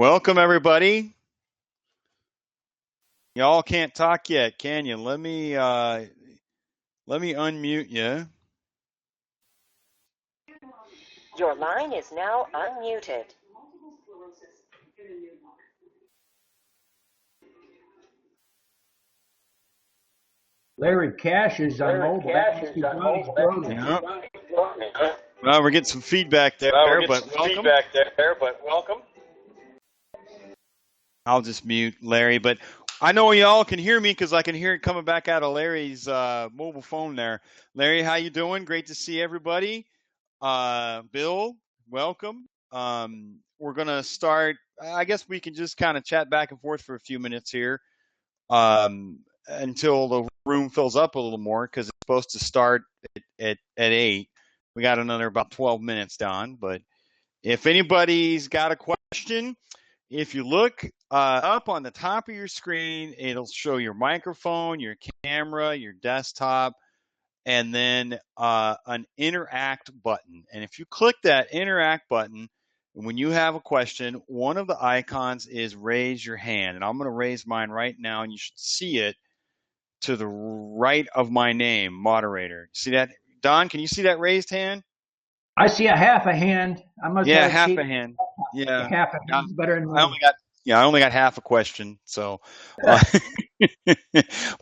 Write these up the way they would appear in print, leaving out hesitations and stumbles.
Welcome, everybody. Y'all can't talk yet, can you? Let me unmute you. Your line is now unmuted. Larry Cash is on mobile. That must be Johnny's brother. Yeah. Well, we're getting some feedback there, but welcome. I'll just mute Larry, but I know y'all can hear me because I can hear it coming back out of Larry's mobile phone there. Larry, how you doing? Great to see everybody. Bill, welcome. We're gonna start. I guess we can just kind of chat back and forth for a few minutes here until the room fills up a little more because it's supposed to start at 8. We got another about 12 minutes, Don. But if anybody's got a question, if you look up on the top of your screen, it'll show your microphone, your camera, your desktop, and then an interact button. And if you click that interact button, when you have a question, one of the icons is raise your hand. And I'm going to raise mine right now, and you should see it to the right of my name, moderator. See that? Don, can you see that raised hand? I see a half a hand. I must have half a hand. Yeah. Half a hand's better than I only got half a question. So,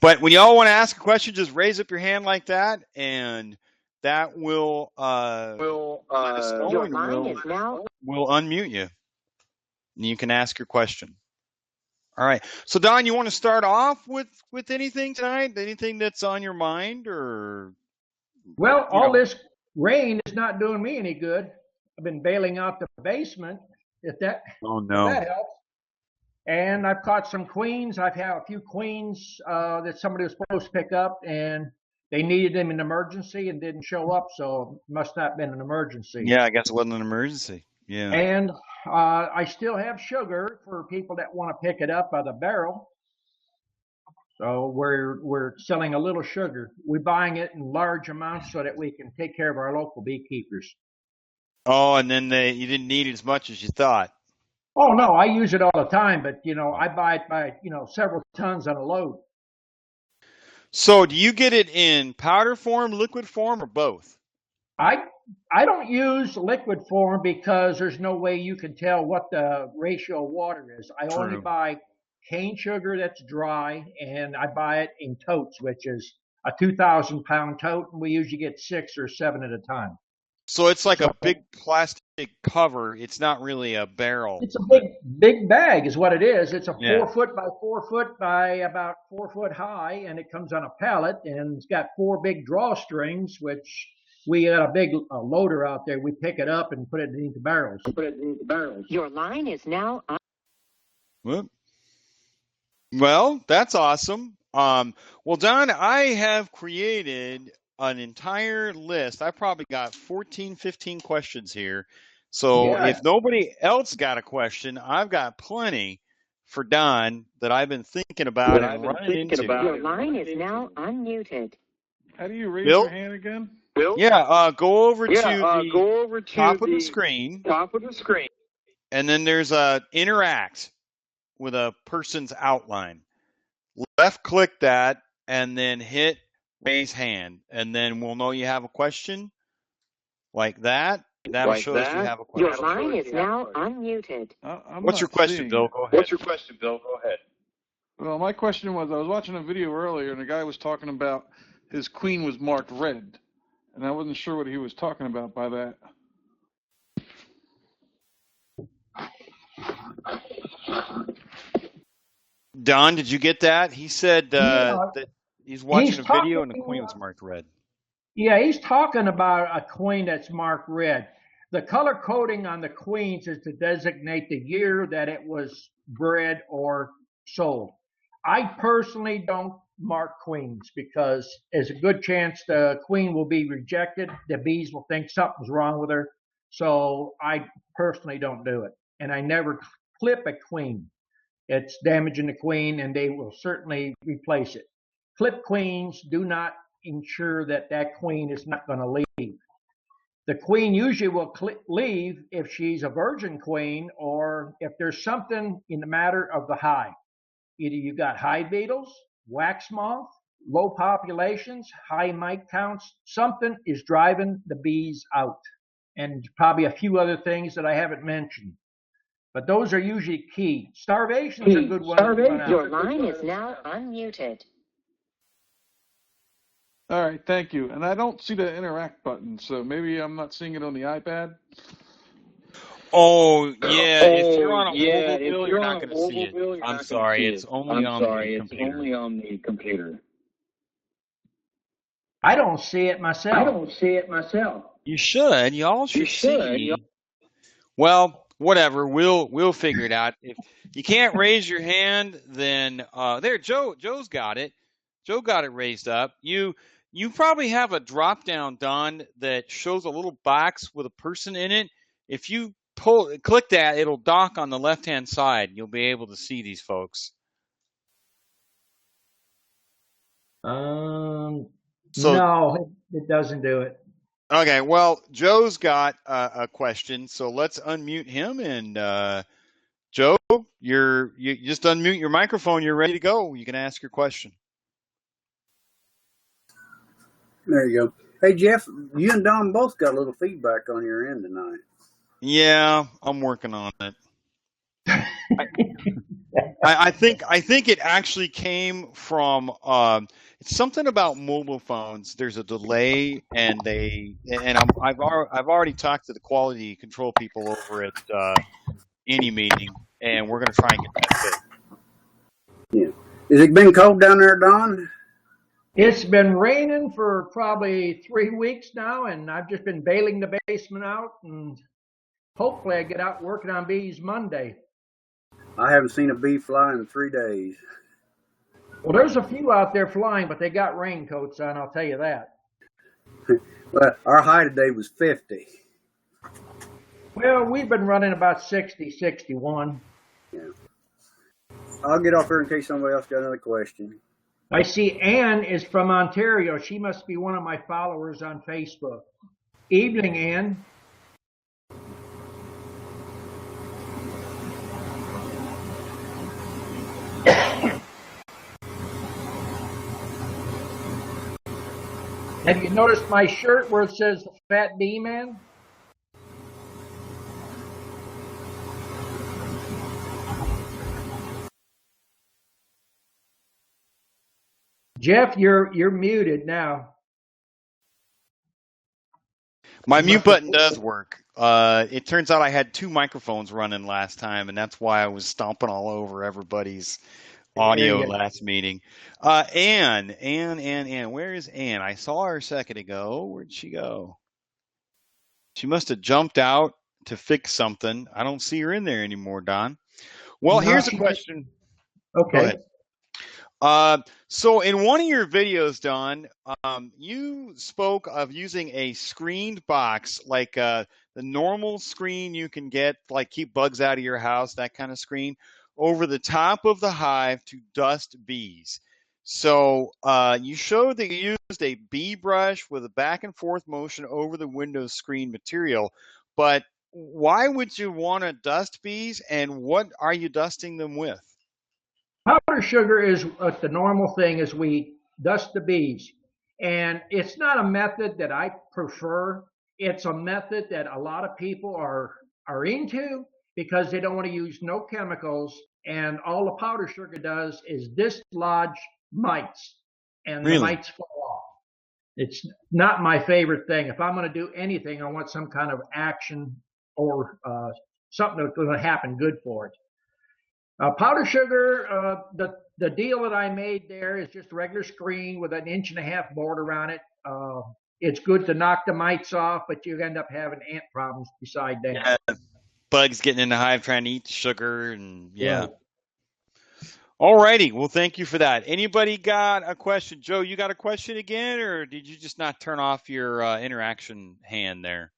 but when y'all want to ask a question, just raise up your hand like that, and that will Your line is now. We'll unmute you, and you can ask your question. All right. So, Don, you want to start off with anything tonight? Anything that's on your mind, or? Well, all this rain is not doing me any good. I've been bailing out the basement. If that helps. And I've caught some queens. I've had a few queens that somebody was supposed to pick up, and they needed them in emergency and didn't show up, so it must not have been an emergency. Yeah, I guess it wasn't an emergency. Yeah. And I still have sugar for people that want to pick it up by the barrel. So we're selling a little sugar. We're buying it in large amounts so that we can take care of our local beekeepers. Oh, and then you didn't need it as much as you thought. Oh no, I use it all the time, but I buy it by several tons on a load. So do you get it in powder form, liquid form, or both? I don't use liquid form because there's no way you can tell what the ratio of water is. I only buy cane sugar that's dry, and I buy it in totes, which is a 2,000-pound tote, and we usually get 6 or 7 at a time. So it's like a big plastic cover. It's not really a barrel. It's a big bag is what it is. It's a 4 foot by 4 foot by about 4 foot high, and it comes on a pallet, and it's got 4 big drawstrings, which we got a big loader out there. We pick it up and put it into barrels. Your line is now on. Well, that's awesome. Well, Don, I have created an entire list. I probably got 14, 15 questions here. So if nobody else got a question, I've got plenty for Don that I've been thinking about and running into. Your line is now unmuted. How do you raise your hand again? Bill? Yeah, go over to the top of the screen. And then there's a interact with a person's outline. Left click that and then hit raise hand, and then we'll know you have a question like that. That'll show us you have a question. Your line is now unmuted. What's your question, Bill? Go ahead. Well, my question was, I was watching a video earlier, and a guy was talking about his queen was marked red, and I wasn't sure what he was talking about by that. Don, did you get that? He said that he's watching a video and the queen was marked red. Yeah, he's talking about a queen that's marked red. The color coding on the queens is to designate the year that it was bred or sold. I personally don't mark queens because there's a good chance the queen will be rejected. The bees will think something's wrong with her. So I personally don't do it. And I never clip a queen. It's damaging the queen, and they will certainly replace it. Clip queens do not ensure that that queen is not going to leave. The queen usually will leave if she's a virgin queen or if there's something in the matter of the hive. Either you've got hive beetles, wax moth, low populations, high mite counts, something is driving the bees out. And probably a few other things that I haven't mentioned. But those are usually key. Starvation is a good one. Your line is now unmuted. All right, thank you. And I don't see the interact button, so maybe I'm not seeing it on the iPad. Oh yeah, if you're on a mobile bill, you're not going to see it. I'm sorry, it's only on the computer. I don't see it myself. You should. You all should see. Well, whatever. We'll figure it out. If you can't raise your hand, then there, Joe's got it. Joe got it raised up. You probably have a drop down, Don, that shows a little box with a person in it. If you click that, it'll dock on the left hand side. You'll be able to see these folks. No, it doesn't do it. Okay, well, Joe's got a question, so let's unmute him. And Joe, you just unmute your microphone. You're ready to go. You can ask your question. There you go. Hey, Jeff, you and Don both got a little feedback on your end tonight. Yeah, I'm working on it. I think it actually came from it's something about mobile phones. There's a delay, and I've already talked to the quality control people over at any meeting, and we're going to try and get that fixed. Yeah. Has it been cold down there, Don? It's been raining for probably 3 weeks now, and I've just been bailing the basement out, and hopefully I get out working on bees Monday. I haven't seen a bee fly in 3 days. Well, there's a few out there flying, but they got raincoats on, I'll tell you that. Well, our high today was 50. Well, we've been running about 60, 61. Yeah. I'll get off here in case somebody else got another question. I see Ann is from Ontario. She must be one of my followers on Facebook. Evening, Ann. Have you noticed my shirt where it says Fat Bee Man? Jeff, you're muted now. My mute button does work. It turns out I had 2 microphones running last time, and that's why I was stomping all over everybody's audio last meeting. Ann, where is Ann? I saw her a second ago. Where'd she go? She must have jumped out to fix something. I don't see her in there anymore, Don. Well, here's a question. Okay. Go ahead. So in one of your videos, Don, you spoke of using a screened box, like the normal screen you can get, like keep bugs out of your house, that kind of screen, over the top of the hive to dust bees. So you showed that you used a bee brush with a back and forth motion over the window screen material, but why would you want to dust bees, and what are you dusting them with? Powder sugar is the normal thing as we dust the bees. And it's not a method that I prefer. It's a method that a lot of people are into because they don't want to use no chemicals. And all the powder sugar does is dislodge mites, and the mites fall off. It's not my favorite thing. If I'm going to do anything, I want some kind of action or something that's going to happen good for it. Powder sugar, the deal that I made there is just a regular screen with an 1.5 inch border on it. It's good to knock the mites off, but you end up having ant problems beside that. Yeah, bugs getting in the hive trying to eat the sugar, and yeah. All righty. Well, thank you for that. Anybody got a question? Joe, you got a question again, or did you just not turn off your interaction hand there?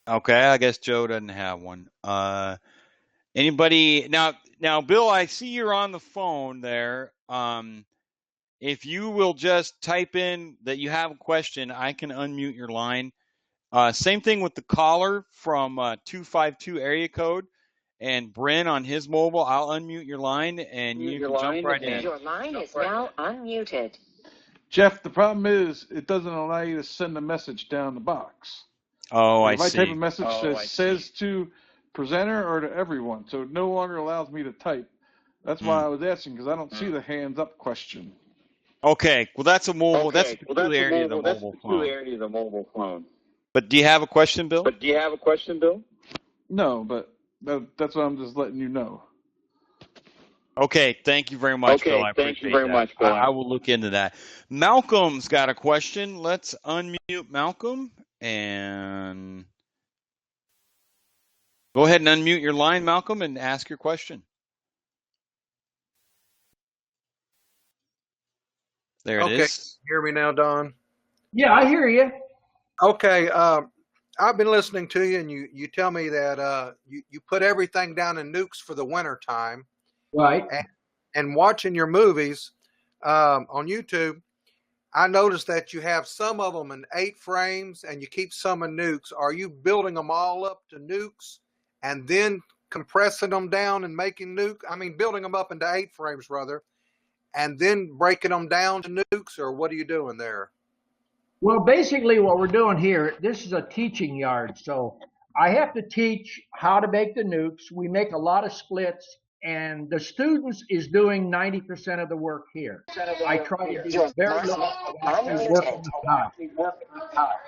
Okay, I guess Joe doesn't have one. Anybody now, Bill? I see you're on the phone there. if you will just type in that you have a question, I can unmute your line. Same thing with the caller from 252 area code. And Bryn on his mobile, I'll unmute your line and you can jump right in. Your line is now unmuted. Jeff, the problem is it doesn't allow you to send a message down the box. Oh, If I I type a see. message that says to presenter or to everyone, so it no longer allows me to type. That's why I was asking, because I don't see the hands up question. Okay, well that's a mobile. That's a peculiarity of the mobile phone. But do you have a question, Bill? No, but that's what I'm just letting you know. Okay, thank you very much, Bill. I appreciate that. I will look into that. Malcolm's got a question. Let's unmute Malcolm and go ahead and unmute your line, Malcolm, and ask your question. There it is. Hear me now, Don? Yeah, I hear you. Okay. I've been listening to you, and you tell me that you put everything down in nukes for the winter time. Right. And watching your movies on YouTube, I noticed that you have some of them in 8 frames, and you keep some in nukes. Are you building them all up to nukes and then compressing them down and making building them up into 8 frames, rather, and then breaking them down to nukes, or what are you doing there? Well, basically what we're doing here, this is a teaching yard. So I have to teach how to make the nukes. We make a lot of splits, and the students is doing 90% of the work here. I try to do very little work on the top.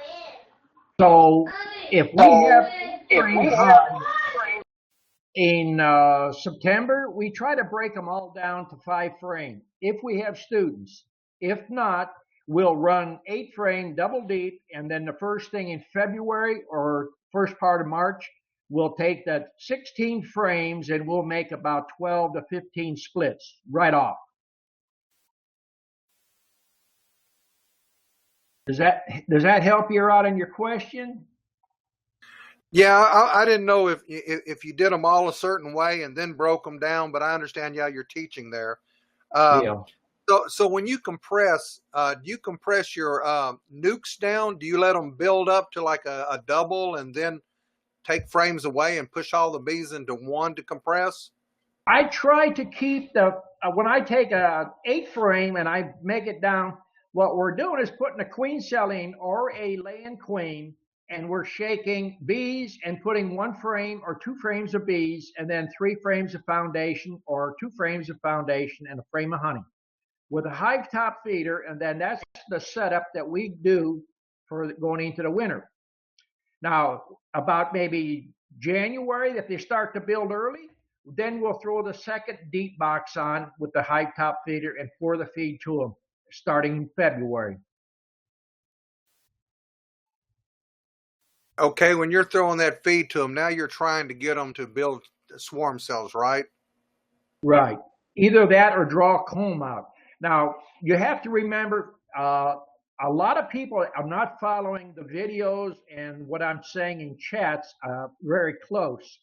So if we have frame time in September, we try to break them all down to 5 frame if we have students. If not, we'll run 8 frame double deep, and then the first thing in February or first part of March, we'll take that 16 frames and we'll make about 12 to 15 splits right off. Does that help you out in your question? Yeah, I didn't know if you did them all a certain way and then broke them down, but I understand, you're teaching there. Yeah. So when you compress, do you compress your nukes down? Do you let them build up to like a double and then take frames away and push all the bees into one to compress? I try to keep when I take a 8 frame and I make it down, what we're doing is putting a queen cell in or a laying queen, and we're shaking bees and putting 1 frame or 2 frames of bees, and then 3 frames of foundation or 2 frames of foundation and a frame of honey with a hive top feeder. And then that's the setup that we do for going into the winter. Now, about maybe January, if they start to build early, then we'll throw the second deep box on with the hive top feeder and pour the feed to them starting in February. Okay, when you're throwing that feed to them, now you're trying to get them to build swarm cells, right? Right. Either that or draw a comb out. Now, you have to remember, a lot of people are not following the videos and what I'm saying in chats very close.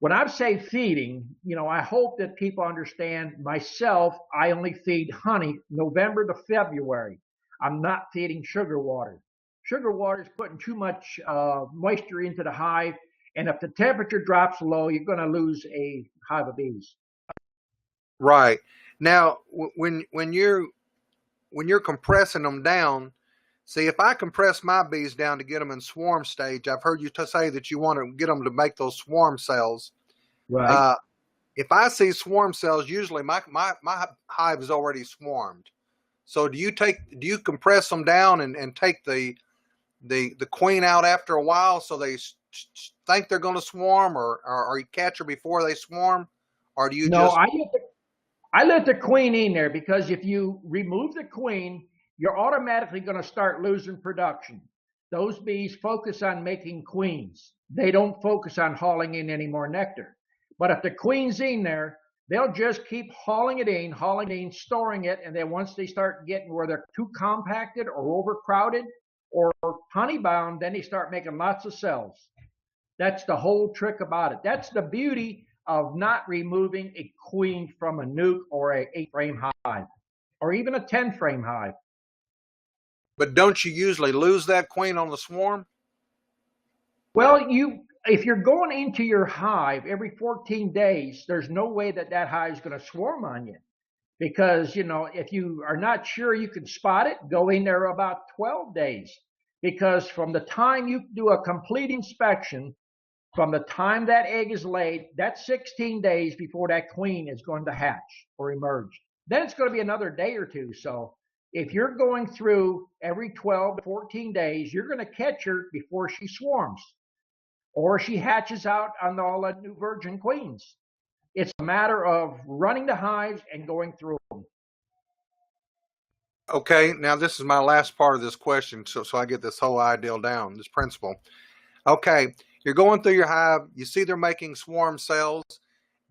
When I say feeding, I hope that people understand myself, I only feed honey November to February. I'm not feeding sugar water. Sugar water is putting too much moisture into the hive, and if the temperature drops low, you're going to lose a hive of bees. Right. Now, when you're compressing them down, see, if I compress my bees down to get them in swarm stage, I've heard you say that you want to get them to make those swarm cells. Right. If I see swarm cells, usually my hive is already swarmed. So do you compress them down and take the queen out after a while so they think they're going to swarm, or you catch her before they swarm, or do you just? I let the queen in there, because if you remove the queen, you're automatically going to start losing production. Those bees focus on making queens. They don't focus on hauling in any more nectar. But if the queen's in there, they'll just keep hauling it in, storing it, and then once they start getting where they're too compacted or overcrowded or honey-bound, then they start making lots of cells. That's the whole trick about it. That's the beauty of not removing a queen from a nuke or a 8-frame hive or even a 10 frame hive. But don't you usually lose that queen on the swarm? Well, if you're going into your hive every 14 days, there's no way that hive is going to swarm on you. Because, if you are not sure you can spot it, go in there about 12 days. Because from the time you do a complete inspection, from the time that egg is laid, that's 16 days before that queen is going to hatch or emerge. Then it's going to be another day or two. So if you're going through every 12 to 14 days, you're going to catch her before she swarms or she hatches out on all the new virgin queens. It's a matter of running the hives and going through them. Okay, now this is my last part of this question, so I get this whole ideal down, this principle. Okay, you're going through your hive, you see they're making swarm cells.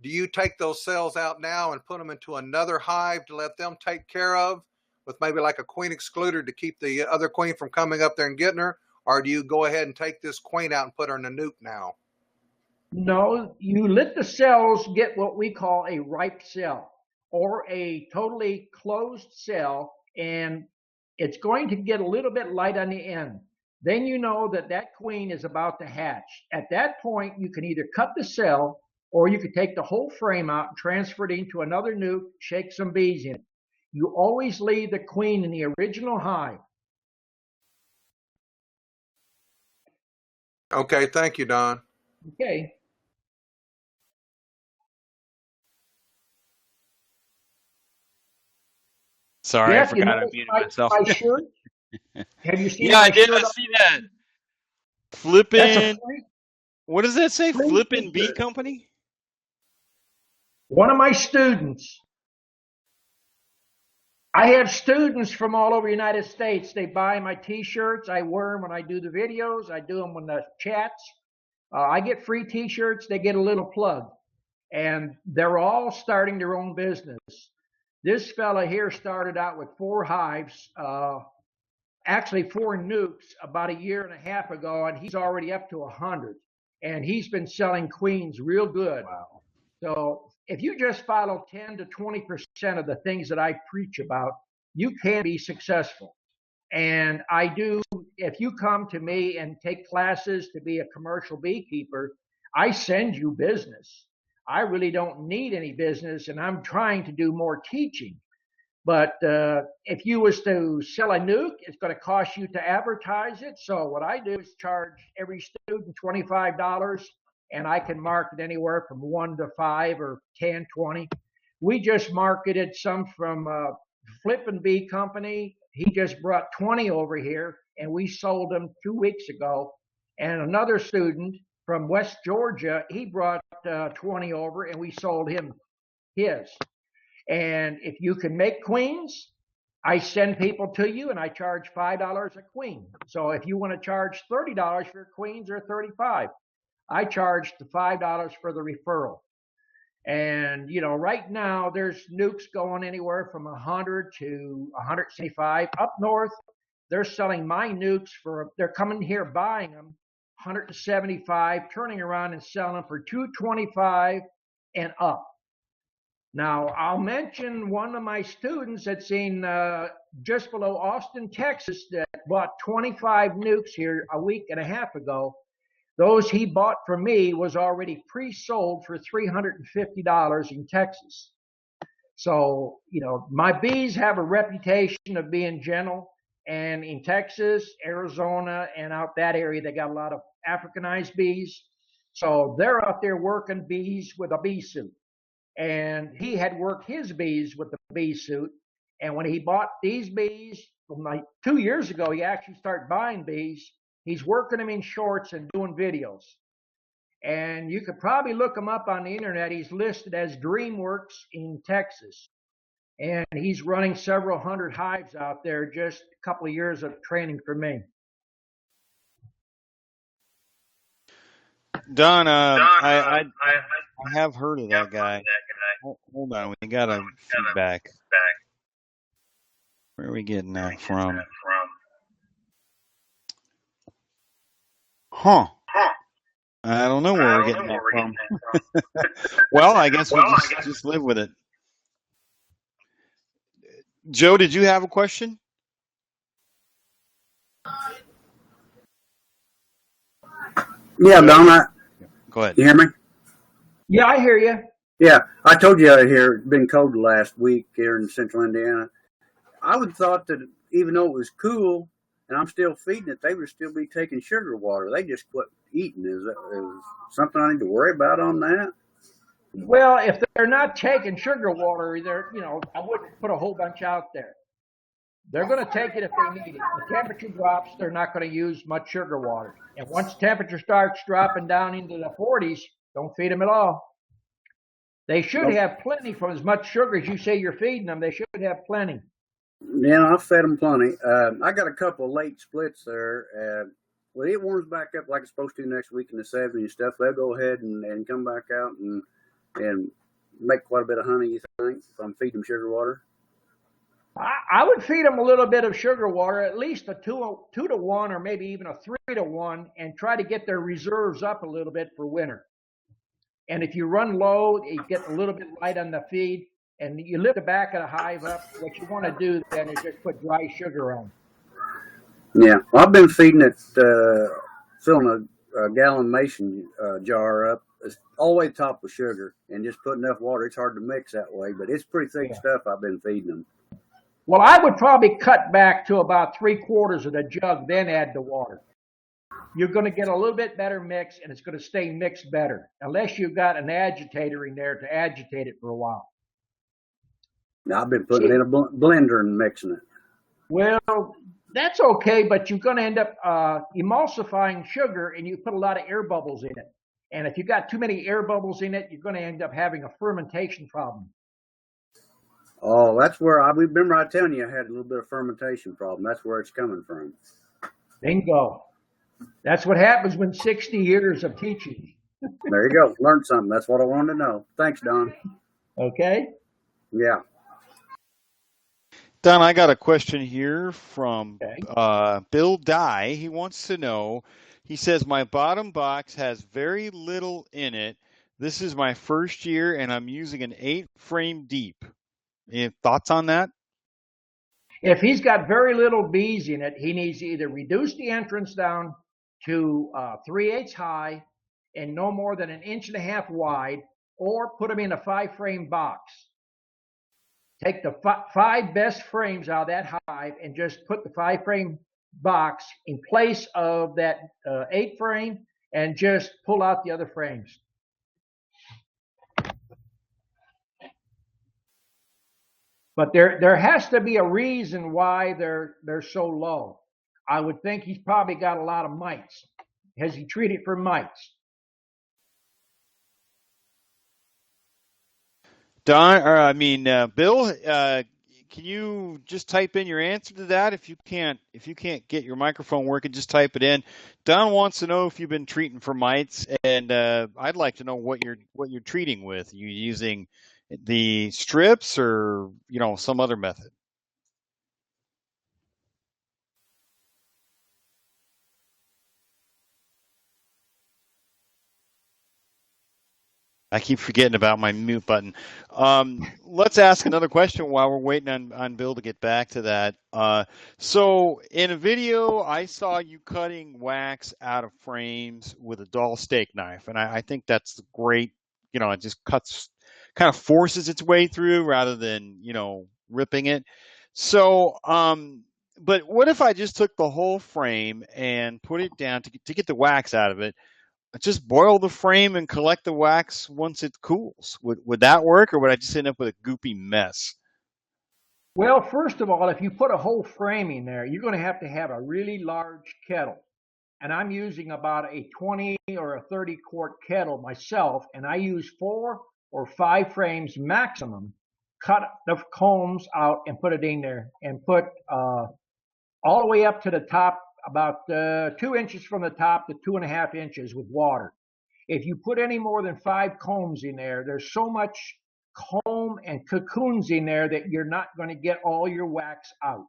Do you take those cells out now and put them into another hive to let them take care of, with maybe like a queen excluder to keep the other queen from coming up there and getting her? Or do you go ahead and take this queen out and put her in a nuke now? No, you let the cells get what we call a ripe cell or a totally closed cell, and it's going to get a little bit light on the end. Then you know that queen is about to hatch. At that point, you can either cut the cell or you could take the whole frame out and transfer it into another nuke, shake some bees in it. You always leave the queen in the original hive. Okay, thank you, Don. Okay. Sorry, Jeff, I forgot I muted myself. my shirt? Have you seen Yeah, my I did. shirt? I see that. That's Flippin'. What does that say? Flippin' Bee shirt. Company? One of my students. I have students from all over the United States. They buy my T-shirts. I wear them when I do the videos. I do them when the chats. I get free T-shirts. They get a little plug. And they're all starting their own business. This fella here started out with 4 hives, actually 4 nukes about a year and a half ago, and he's already up to 100. And he's been selling queens real good. Wow. So if you just follow 10 to 20% of the things that I preach about, you can be successful. And I do, if you come to me and take classes to be a commercial beekeeper, I send you business. I really don't need any business, and I'm trying to do more teaching. But if you was to sell a nuke, it's going to cost you to advertise it. So what I do is charge every student $25, and I can market anywhere from 1 to 5 or 10, 20. We just marketed some from Flippin' Bee Company. He just brought 20 over here, and we sold them 2 weeks ago. And another student from West Georgia, he brought 20 over, and we sold him his. And if you can make queens, I send people to you, and I charge $5 a queen. So if you want to charge $30 for queens or $35, I charge the $5 for the referral. And, right now there's nukes going anywhere from 100 to 175. Up north, they're selling my nukes they're coming here buying them 175, turning around and selling them for $225 and up. Now, I'll mention one of my students that's in just below Austin, Texas, that bought 25 nukes here a week and a half ago. Those he bought from me was already pre-sold for $350 in Texas. So, my bees have a reputation of being gentle. And in Texas, Arizona, and out that area, they got a lot of Africanized bees. So they're out there working bees with a bee suit. And he had worked his bees with the bee suit. And when he bought these bees, like 2 years ago, he actually started buying bees. He's working them in shorts and doing videos. And you could probably look him up on the internet. He's listed as DreamWorks in Texas. And he's running several hundred hives out there, just a couple of years of training for me. Don, I have heard of that guy. Hold on, we got a feedback. Where are we getting that from? Huh. I don't know where we're getting that from. Well, I guess we'll just live with it. Joe, did you have a question? Yeah, Don, Go ahead. you hear me? Yeah, I hear you. Yeah, I told you out here it's been cold the last week here in central Indiana. I would have thought that even though it was cool and I'm still feeding it, they would still be taking sugar water. They just quit eating. Is something I need to worry about on that? Well, if they're not taking sugar water, I wouldn't put a whole bunch out there. They're going to take it if they need it. The temperature drops, they're not going to use much sugar water. And once temperature starts dropping down into the 40s, don't feed them at all. They should have plenty for as much sugar as you say you're feeding them. They should have plenty. Yeah, I've fed them plenty. I got a couple of late splits there. When it warms back up like it's supposed to next week in the 70s and stuff, they'll go ahead and come back out and make quite a bit of honey, you think, if I'm feeding them sugar water? I would feed them a little bit of sugar water, at least a 2-to-1 or maybe even a 3-to-1, and try to get their reserves up a little bit for winter. And if you run low, you get a little bit light on the feed, and you lift the back of the hive up. What you want to do then is just put dry sugar on. Yeah, well, I've been feeding it, filling a gallon mason jar up, all the way top with sugar, and just put enough water. It's hard to mix that way, but it's pretty thick stuff I've been feeding them. Well, I would probably cut back to about 3/4 of the jug, then add the water. You're going to get a little bit better mix, and it's going to stay mixed better, unless you've got an agitator in there to agitate it for a while. Now, I've been putting it in a blender and mixing it. Well, that's okay, but you're going to end up emulsifying sugar, and you put a lot of air bubbles in it. And if you've got too many air bubbles in it, you're going to end up having a fermentation problem. Oh, that's where remember I telling you I had a little bit of fermentation problem. That's where it's coming from. Bingo. That's what happens when 60 years of teaching. There you go. Learned something. That's what I wanted to know. Thanks, Don. Okay. Yeah. Don, I got a question here from Okay. Bill Dye. He wants to know, he says, my bottom box has very little in it. This is my first year, and I'm using an 8-frame deep. Any thoughts on that? If he's got very little bees in it, he needs to either reduce the entrance down to 3/8 high and no more than 1.5 inches wide, or put them in a 5-frame box. Take the 5 best frames out of that hive and just put the 5-frame box in place of that 8-frame and just pull out the other frames. But there has to be a reason why they're so low. I would think he's probably got a lot of mites. Has he treated for mites? Bill, can you just type in your answer to that? If you can't get your microphone working, just type it in. Don wants to know if you've been treating for mites, and I'd like to know what you're treating with. Are you using the strips or some other method? I keep forgetting about my mute button. Let's ask another question while we're waiting on Bill to get back to that. So in a video, I saw you cutting wax out of frames with a dull steak knife, and I think that's great. It just cuts, kind of forces its way through rather than ripping it. So, but what if I just took the whole frame and put it down to get the wax out of it? Just boil the frame and collect the wax once it cools. Would that work, or would I just end up with a goopy mess? Well, first of all, if you put a whole frame in there, you're going to have a really large kettle. And I'm using about a 20 or a 30 quart kettle myself, and I use 4 or 5 frames maximum. Cut the combs out and put it in there, and put all the way up to the top, about 2 inches from the top to 2.5 inches with water. If you put any more than 5 combs in there, there's so much comb and cocoons in there that you're not going to get all your wax out.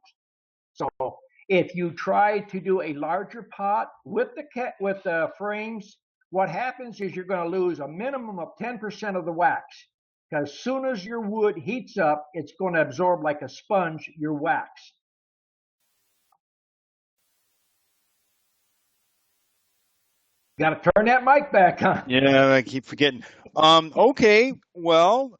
So if you try to do a larger pot with the frames, what happens is you're going to lose a minimum of 10% of the wax. because as soon as your wood heats up, it's going to absorb like a sponge your wax. Got to turn that mic back on. Yeah, I keep forgetting. Okay, well,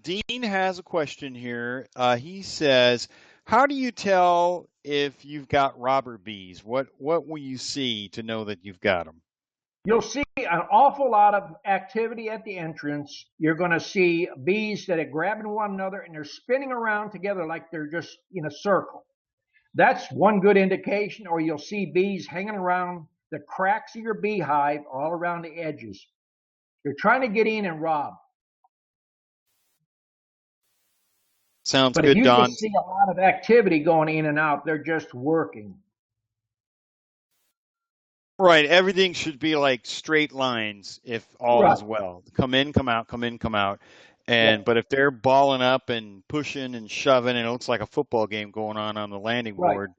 Dean has a question here. He says, "How do you tell if you've got robber bees? What will you see to know that you've got them?" You'll see an awful lot of activity at the entrance. You're going to see bees that are grabbing one another and they're spinning around together like they're just in a circle. That's one good indication. Or you'll see bees hanging around the cracks of your beehive all around the edges. They're trying to get in and rob. Sounds But if good, you Don. just see a lot of activity going in and out, they're just working. Right, everything should be like straight lines if all Right. is well. Come in, come out, come in, come out. Yeah. But if they're balling up and pushing and shoving, and it looks like a football game going on the landing Right. board.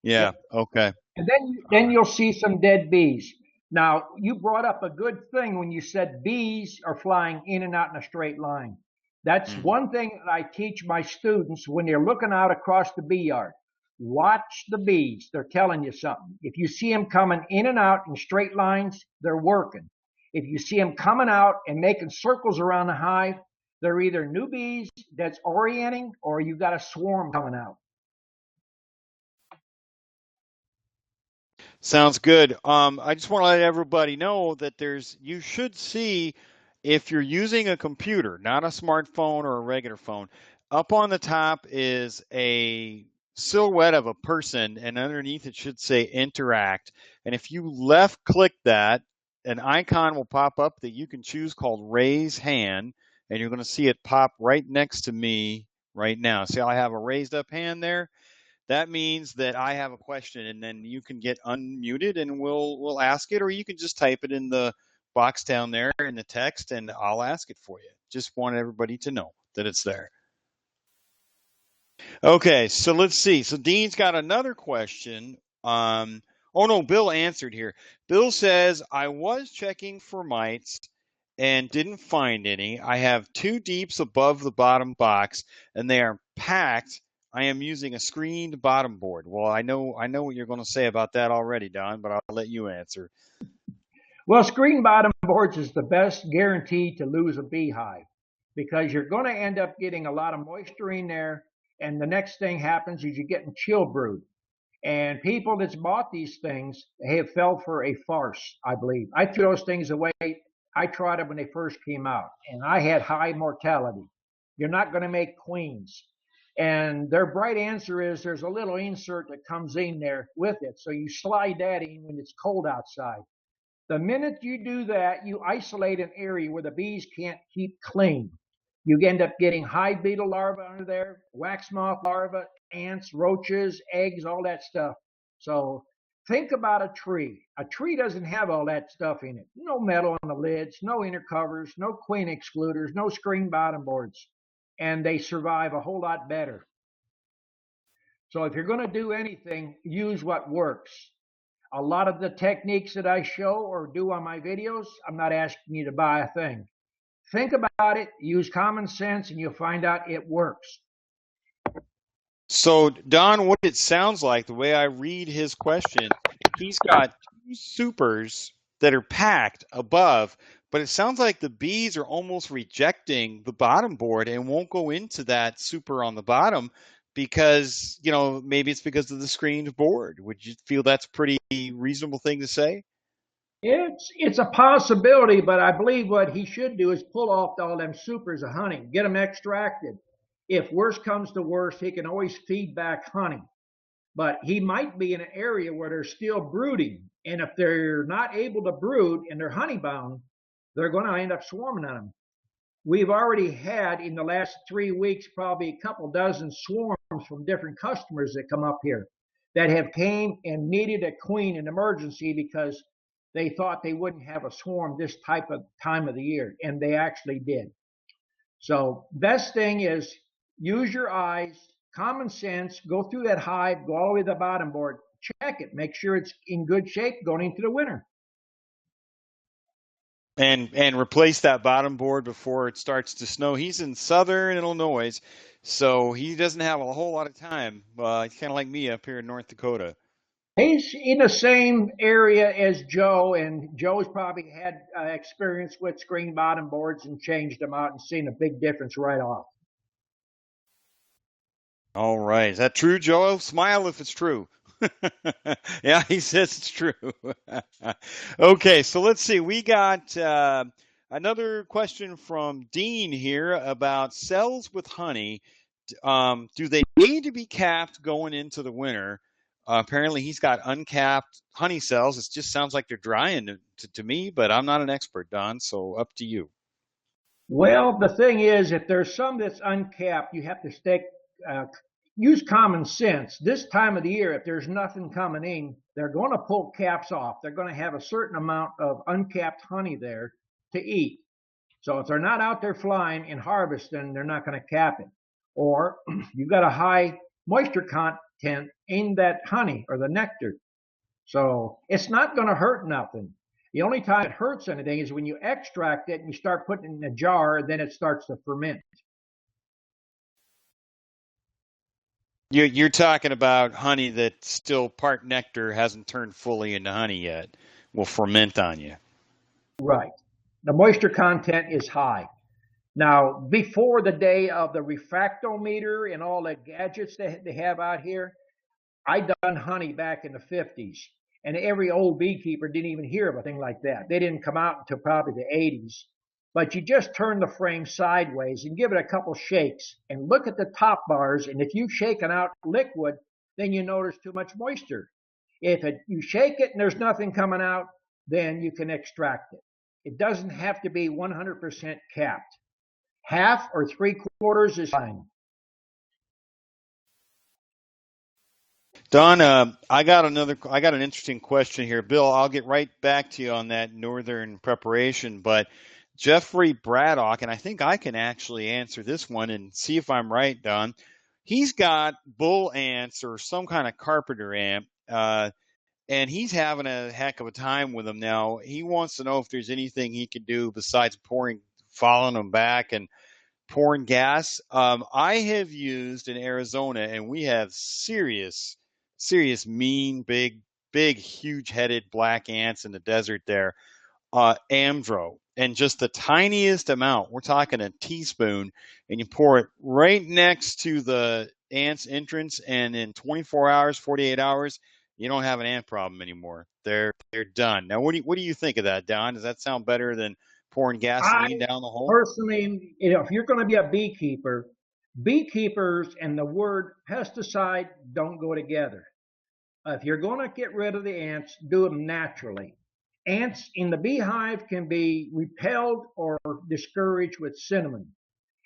Yeah. Yeah, okay. And then you'll see some dead bees. Now, you brought up a good thing when you said bees are flying in and out in a straight line. That's Mhm. one thing that I teach my students when they're looking out across the bee yard. Watch the bees. They're telling you something. If you see them coming in and out in straight lines, they're working. If you see them coming out and making circles around the hive, they're either new bees that's orienting or you got a swarm coming out. Sounds good. I just want to let everybody know that you should see, if you're using a computer, not a smartphone or a regular phone, up on the top is a silhouette of a person, and underneath it should say interact. And if you left click that, an icon will pop up that you can choose called raise hand, and you're going to see it pop right next to me right now. See how I have a raised up hand there? That means that I have a question, and then you can get unmuted and we'll ask it, or you can just type it in the box down there in the text and I'll ask it for you. Just want everybody to know that it's there. Okay, so let's see. So Dean's got another question. Oh no, Bill answered here. Bill says, "I was checking for mites and didn't find any. I have 2 deeps above the bottom box and they are packed. I am using a screened bottom board." Well, I know what you're going to say about that already, Don, but I'll let you answer. Well, screen bottom boards is the best guarantee to lose a beehive because you're going to end up getting a lot of moisture in there. And the next thing happens is you're getting chill brood. And people that's bought these things have fell for a farce, I believe. I threw those things away. I tried them when they first came out, and I had high mortality. You're not going to make queens. And their bright answer is there's a little insert that comes in there with it. So you slide that in when it's cold outside. The minute you do that, you isolate an area where the bees can't keep clean. You end up getting hive beetle larvae under there, wax moth larvae, ants, roaches, eggs, all that stuff. So think about a tree. A tree doesn't have all that stuff in it. No metal on the lids, no inner covers, no queen excluders, no screen bottom boards. And they survive a whole lot better. So if you're going to do anything, use what works. A lot of the techniques that I show or do on my videos, I'm not asking you to buy a thing. Think about it, use common sense, and you'll find out it works. So, Don, what it sounds like, the way I read his question, he's got 2 supers that are packed above, but it sounds like the bees are almost rejecting the bottom board and won't go into that super on the bottom because, maybe it's because of the screened board. Would you feel that's a pretty reasonable thing to say? It's a possibility, but I believe what he should do is pull off all them supers of honey, get them extracted. If worse comes to worse, he can always feed back honey. But he might be in an area where they're still brooding. And if they're not able to brood and they're honey bound, they're going to end up swarming on them. We've already had in the last 3 weeks probably a couple dozen swarms from different customers that come up here that have came and needed a queen in emergency because they thought they wouldn't have a swarm this type of time of the year, and they actually did. So best thing is use your eyes, common sense, go through that hive, go all the way to the bottom board, check it, make sure it's in good shape going into the winter. and replace that bottom board before it starts to snow. He's in southern Illinois, so he doesn't have a whole lot of time. He's kind of like me up here in North Dakota. He's in the same area as Joe, and Joe's probably had experience with screen bottom boards and changed them out and seen a big difference right off. All right. Is that true, Joe? Smile if it's true. Yeah, he says it's true. Okay, so let's see. We got another question from Dean here about cells with honey. Do they need to be capped going into the winter? Apparently, he's got uncapped honey cells. It just sounds like they're drying to me, but I'm not an expert, Don, so up to you. Well, the thing is, if there's some that's uncapped, you have to use common sense. This time of the year, if there's nothing coming in, they're going to pull caps off. They're going to have a certain amount of uncapped honey there to eat. So if they're not out there flying and harvesting, they're not going to cap it. Or you've got a high moisture content in that honey or the nectar. So it's not going to hurt nothing. The only time it hurts anything is when you extract it and you start putting it in a jar, then it starts to ferment. You're talking about honey that's still part nectar, hasn't turned fully into honey yet, will ferment on you. Right. The moisture content is high. Now, before the day of the refractometer and all the gadgets that they have out here, I done honey back in the 50s. And every old beekeeper didn't even hear of a thing like that. They didn't come out until probably the 80s. But you just turn the frame sideways and give it a couple shakes and look at the top bars. And if you've shaken out liquid, then you notice too much moisture. If you shake it and there's nothing coming out, then you can extract it. It doesn't have to be 100% capped. Half or 3/4 is fine. Don, I got an interesting question here. Bill, I'll get right back to you on that northern preparation, but Jeffrey Braddock, and I think I can actually answer this one and see if I'm right, Don. He's got bull ants or some kind of carpenter ant, and he's having a heck of a time with them now. He wants to know if there's anything he can do besides following them back and pouring gas. I have used in Arizona, and we have serious, mean, big, huge-headed black ants in the desert there. Amdro, and just the tiniest amount. We're talking a teaspoon, and you pour it right next to the ant's entrance, and in 24 hours, 48 hours, you don't have an ant problem anymore. They're done. Now, what do you think of that, Don? Does that sound better than pouring gasoline down the hole? Personally, if you're going to be a beekeeper, beekeepers and the word pesticide don't go together. If you're going to get rid of the ants, do them naturally. Ants in the beehive can be repelled or discouraged with cinnamon.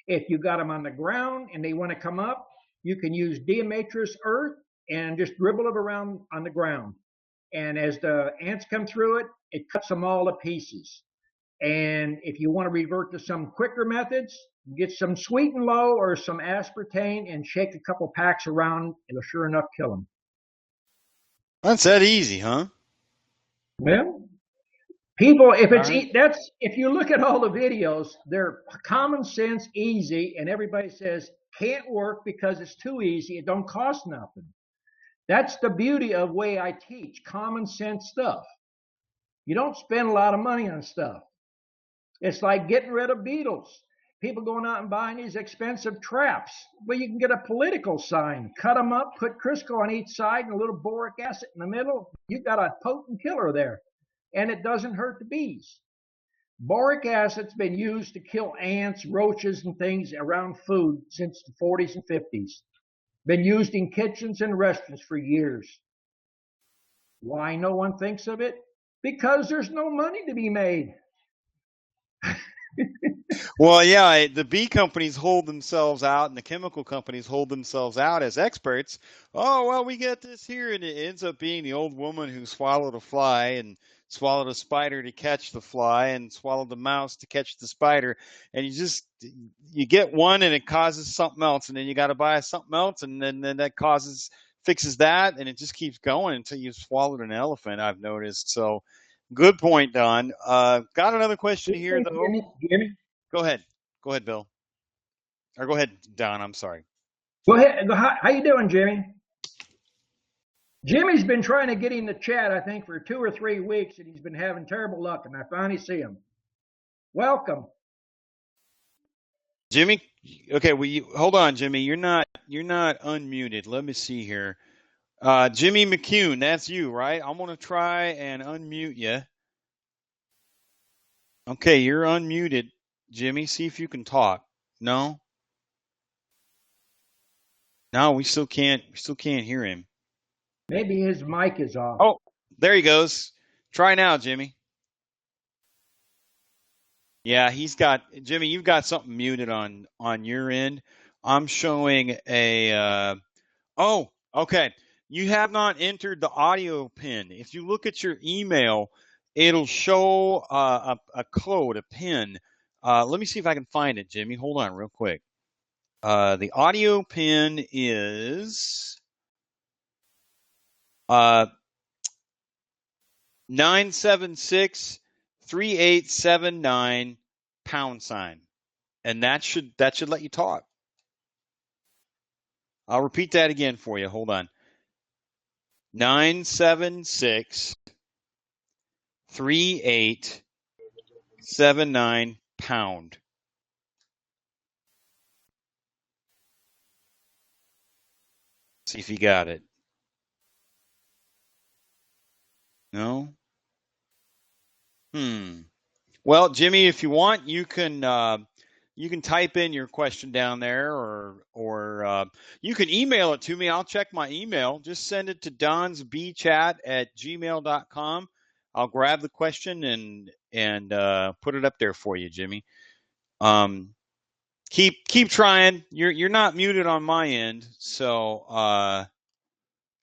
If you got them on the ground and they want to come up, you can use diatomaceous earth and just dribble it around on the ground. And as the ants come through it, it cuts them all to pieces. And if you want to revert to some quicker methods, get some Sweet and Low or some aspartame and shake a couple packs around. It'll sure enough kill them. That's that easy, huh? Well, people, if you look at all the videos, they're common sense, easy, and everybody says can't work because it's too easy. It don't cost nothing. That's the beauty of the way I teach common sense stuff. You don't spend a lot of money on stuff. It's like getting rid of beetles. People going out and buying these expensive traps. Well, you can get a political sign, cut them up, put Crisco on each side and a little boric acid in the middle. You've got a potent killer there, and it doesn't hurt the bees. Boric acid's been used to kill ants, roaches, and things around food since the 40s and 50s. Been used in kitchens and restaurants for years. Why no one thinks of it? Because there's no money to be made. Well, yeah, the bee companies hold themselves out and the chemical companies hold themselves out as experts. Oh, well, we get this here, and it ends up being the old woman who swallowed a fly and swallowed a spider to catch the fly and swallowed the mouse to catch the spider. And you get one and it causes something else, and then you got to buy something else, and then that fixes that, and it just keeps going until you've swallowed an elephant, I've noticed. So Good point, Don. Got another question here, though. Jimmy, Go ahead. Go ahead, Bill. Or go ahead, Don. I'm sorry. go ahead. How you doing, Jimmy? Jimmy's been trying to get in the chat, I think, for 2 or 3 weeks, and he's been having terrible luck, and I finally see him. Welcome. Jimmy, okay, hold on, Jimmy. You're not unmuted. Let me see here. Jimmy McCune, that's you, right? I'm gonna try and unmute you. Okay, you're unmuted, Jimmy. See if you can talk. No, we still can't hear him. Maybe his mic is off. Oh, there he goes. Try now, Jimmy. Yeah, Jimmy, you've got something muted on your end. I'm showing a oh, okay. You have not entered the audio pin. If you look at your email, it'll show a code, a pin. Let me see if I can find it, Jimmy. Hold on real quick. The audio pin is 976-3879 #, and that should let you talk. I'll repeat that again for you. Hold on. 976-3879 #. See if you got it. No? Well, Jimmy, if you want, you can type in your question down there, or you can email it to me. I'll check my email. Just send it to donsbchat@gmail.com. I'll grab the question and put it up there for you, Jimmy. Keep trying. You're not muted on my end, so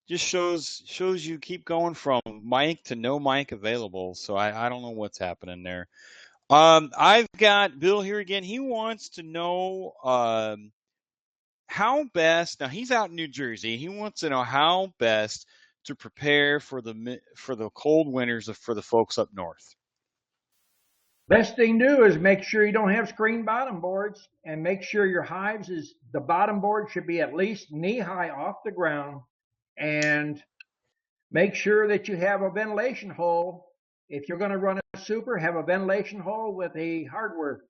just shows you keep going from mic to no mic available. So I don't know what's happening there. I've got Bill here again. He wants to know how best. Now he's out in New Jersey. He wants to know how best to prepare for the cold winters for the folks up north. Best thing to do is make sure you don't have screen bottom boards, and make sure your hives the bottom board should be at least knee high off the ground, and make sure that you have a ventilation hole. If you're going to run a super, have a ventilation hole with a hardware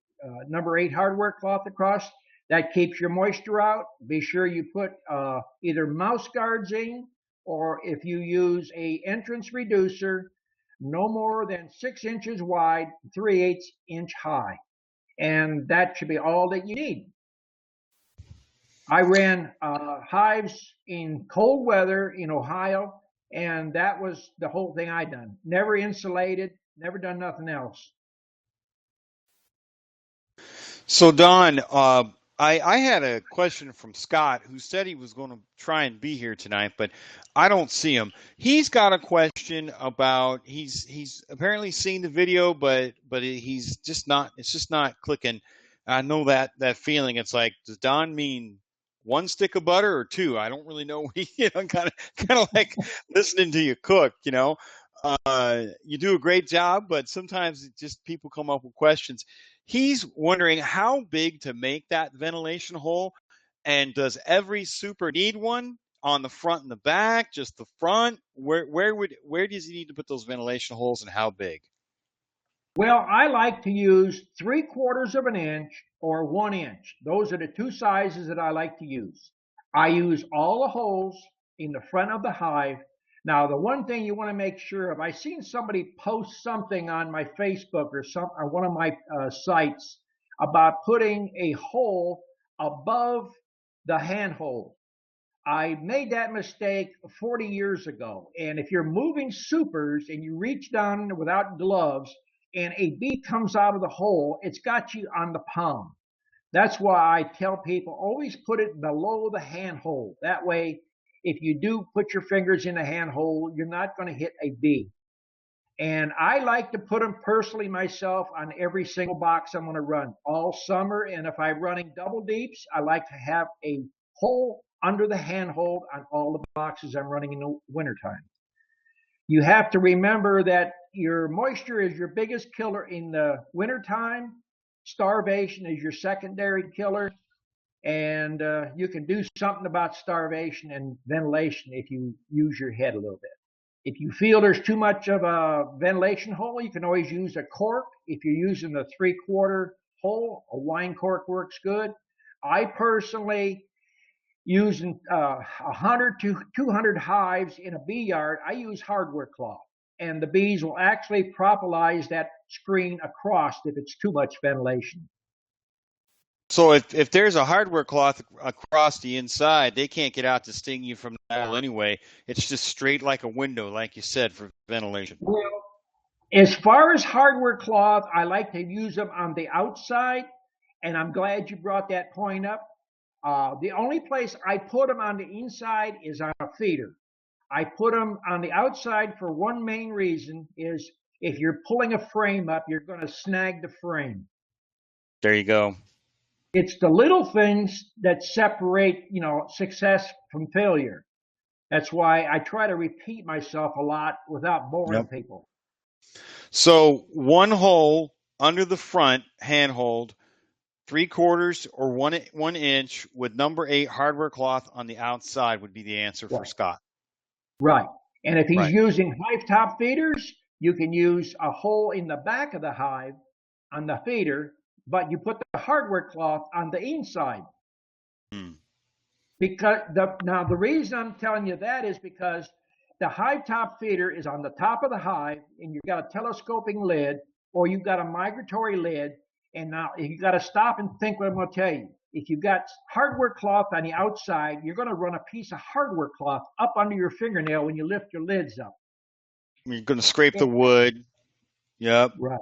number 8 hardware cloth across. That keeps your moisture out. Be sure you put either mouse guards in, or if you use a entrance reducer, no more than 6 inches wide, 3/8 inch high. And that should be all that you need. I ran hives in cold weather in Ohio, and that was the whole thing I done. Never insulated, never done nothing else. So Don, I had a question from Scott, who said he was going to try and be here tonight, but I don't see him. He's got a question about he's apparently seen the video, but he's just not. It's just not clicking. I know that feeling. It's like, does Don mean 1 stick of butter or 2? I don't really know. Kind of like listening to you cook. You do a great job, but sometimes just people come up with questions. He's wondering how big to make that ventilation hole, and does every super need one on the front and the back, just the front? Where does he need to put those ventilation holes, and how big? Well, I like to use 3/4 of an inch or 1 inch. Those are the 2 sizes that I like to use. I use all the holes in the front of the hive. Now, the one thing you want to make sure of, I've seen somebody post something on my Facebook or one of my sites about putting a hole above the handhold. I made that mistake 40 years ago. And if you're moving supers and you reach down without gloves and a bee comes out of the hole, it's got you on the palm. That's why I tell people always put it below the handhold. That way, if you do put your fingers in the handhold, you're not going to hit a bee. And I like to put them personally myself on every single box I'm going to run all summer. And if I'm running double deeps, I like to have a hole under the handhold on all the boxes I'm running in the wintertime. You have to remember that your moisture is your biggest killer in the wintertime. Starvation is your secondary killer. And you can do something about starvation and ventilation if you use your head a little bit. If you feel there's too much of a ventilation hole, you can always use a cork. If you're using a 3/4 hole, a wine cork works good. I personally, using 100 to 200 hives in a bee yard, I use hardware cloth. And the bees will actually propolize that screen across if it's too much ventilation. So if there's a hardware cloth across the inside, they can't get out to sting you from the hole anyway. It's just straight like a window, like you said, for ventilation. Well, as far as hardware cloth, I like to use them on the outside, and I'm glad you brought that point up. The only place I put them on the inside is on a feeder. I put them on the outside for one main reason is if you're pulling a frame up, you're going to snag the frame. There you go. It's the little things that separate, success from failure. That's why I try to repeat myself a lot without boring people. So one hole under the front handhold, 3/4 or 1 inch with number 8 hardware cloth on the outside would be the answer for Scott. Right. And if he's using hive top feeders, you can use a hole in the back of the hive on the feeder, but you put the hardware cloth on the inside. Because the reason I'm telling you that is because the hive top feeder is on the top of the hive, and you've got a telescoping lid, or you've got a migratory lid. And now you got to stop and think what I'm going to tell you. If you've got hardware cloth on the outside, you're going to run a piece of hardware cloth up under your fingernail when you lift your lids up. You're going to scrape the wood. Yep. Right.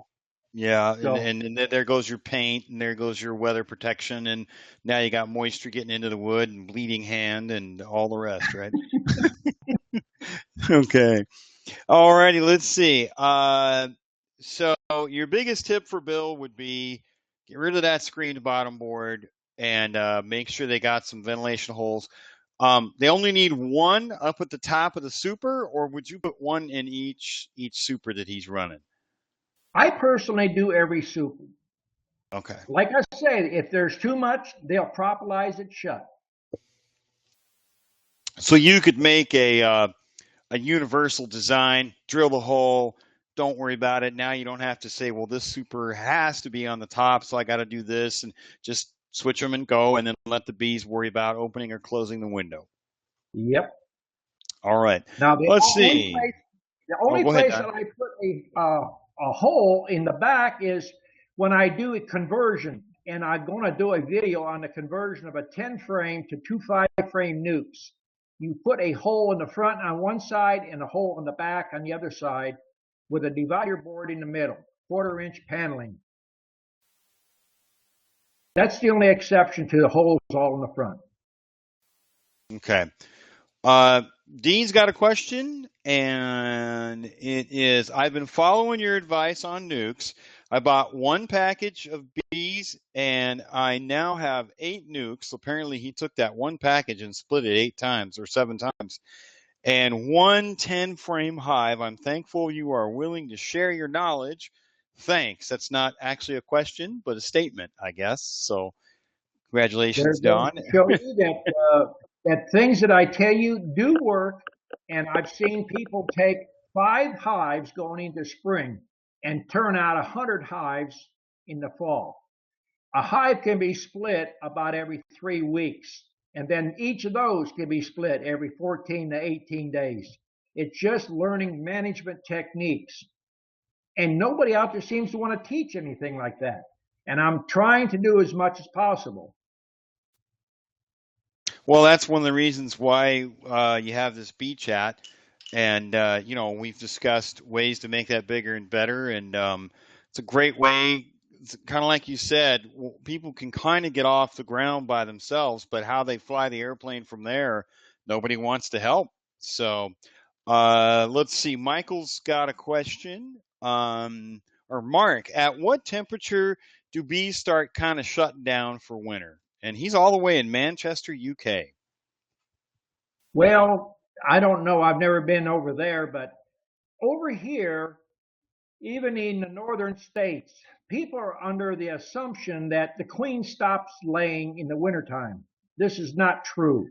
Yeah, so, and there goes your paint, and there goes your weather protection, and now you got moisture getting into the wood and bleeding hand and all the rest, right? Okay. All righty, let's see. So your biggest tip for Bill would be get rid of that screened bottom board and make sure they got some ventilation holes. They only need one up at the top of the super, or would you put one in each super that he's running? I personally do every super. Okay. Like I say, if there's too much, they'll propolize it shut. So you could make a universal design, drill the hole. Don't worry about it. Now you don't have to say, well, this super has to be on the top, so I got to do this, and just switch them and go, and then let the bees worry about opening or closing the window. Yep. All right. Now let's see. The only place that I put a hole in the back is when I do a conversion, and I'm going to do a video on the conversion of a 10 frame to 2 5-frame nukes. You put a hole in the front on one side and a hole in the back on the other side with a divider board in the middle, 1/4 inch paneling. That's the only exception to the holes all in the front. Okay. Dean's got a question, and it is, I've been following your advice on nukes. I bought 1 package of bees, and I now have 8 nukes. Apparently, he took that 1 package and split it 8 times or 7 times. And 1 10-frame hive. I'm thankful you are willing to share your knowledge. Thanks. That's not actually a question, but a statement, I guess. So congratulations, Don. Show you that things that I tell you do work, and I've seen people take 5 hives going into spring and turn out 100 hives in the fall. A hive can be split about every 3 weeks, and then each of those can be split every 14 to 18 days. It's just learning management techniques. And nobody out there seems to want to teach anything like that. And I'm trying to do as much as possible. Well, that's one of the reasons why you have this bee chat. And, we've discussed ways to make that bigger and better. And it's a great way. It's kind of like you said, people can kind of get off the ground by themselves, but how they fly the airplane from there, nobody wants to help. So let's see. Michael's got a question. Or Mark, at what temperature do bees start kind of shutting down for winter? And he's all the way in Manchester, UK. Well, I don't know. I've never been over there, but over here, even in the northern states, people are under the assumption that the queen stops laying in the wintertime. This is not true.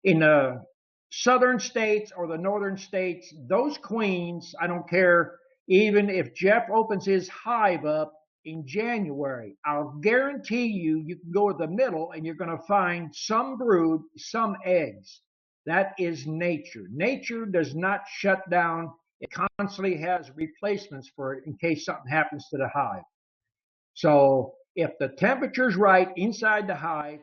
In the southern states or the northern states, those queens, I don't care, even if Jeff opens his hive up in January, I'll guarantee you can go to the middle and you're going to find some brood, some eggs. That is nature. Nature does not shut down. It constantly has replacements for it in case something happens to the hive. So if the temperature's right inside the hive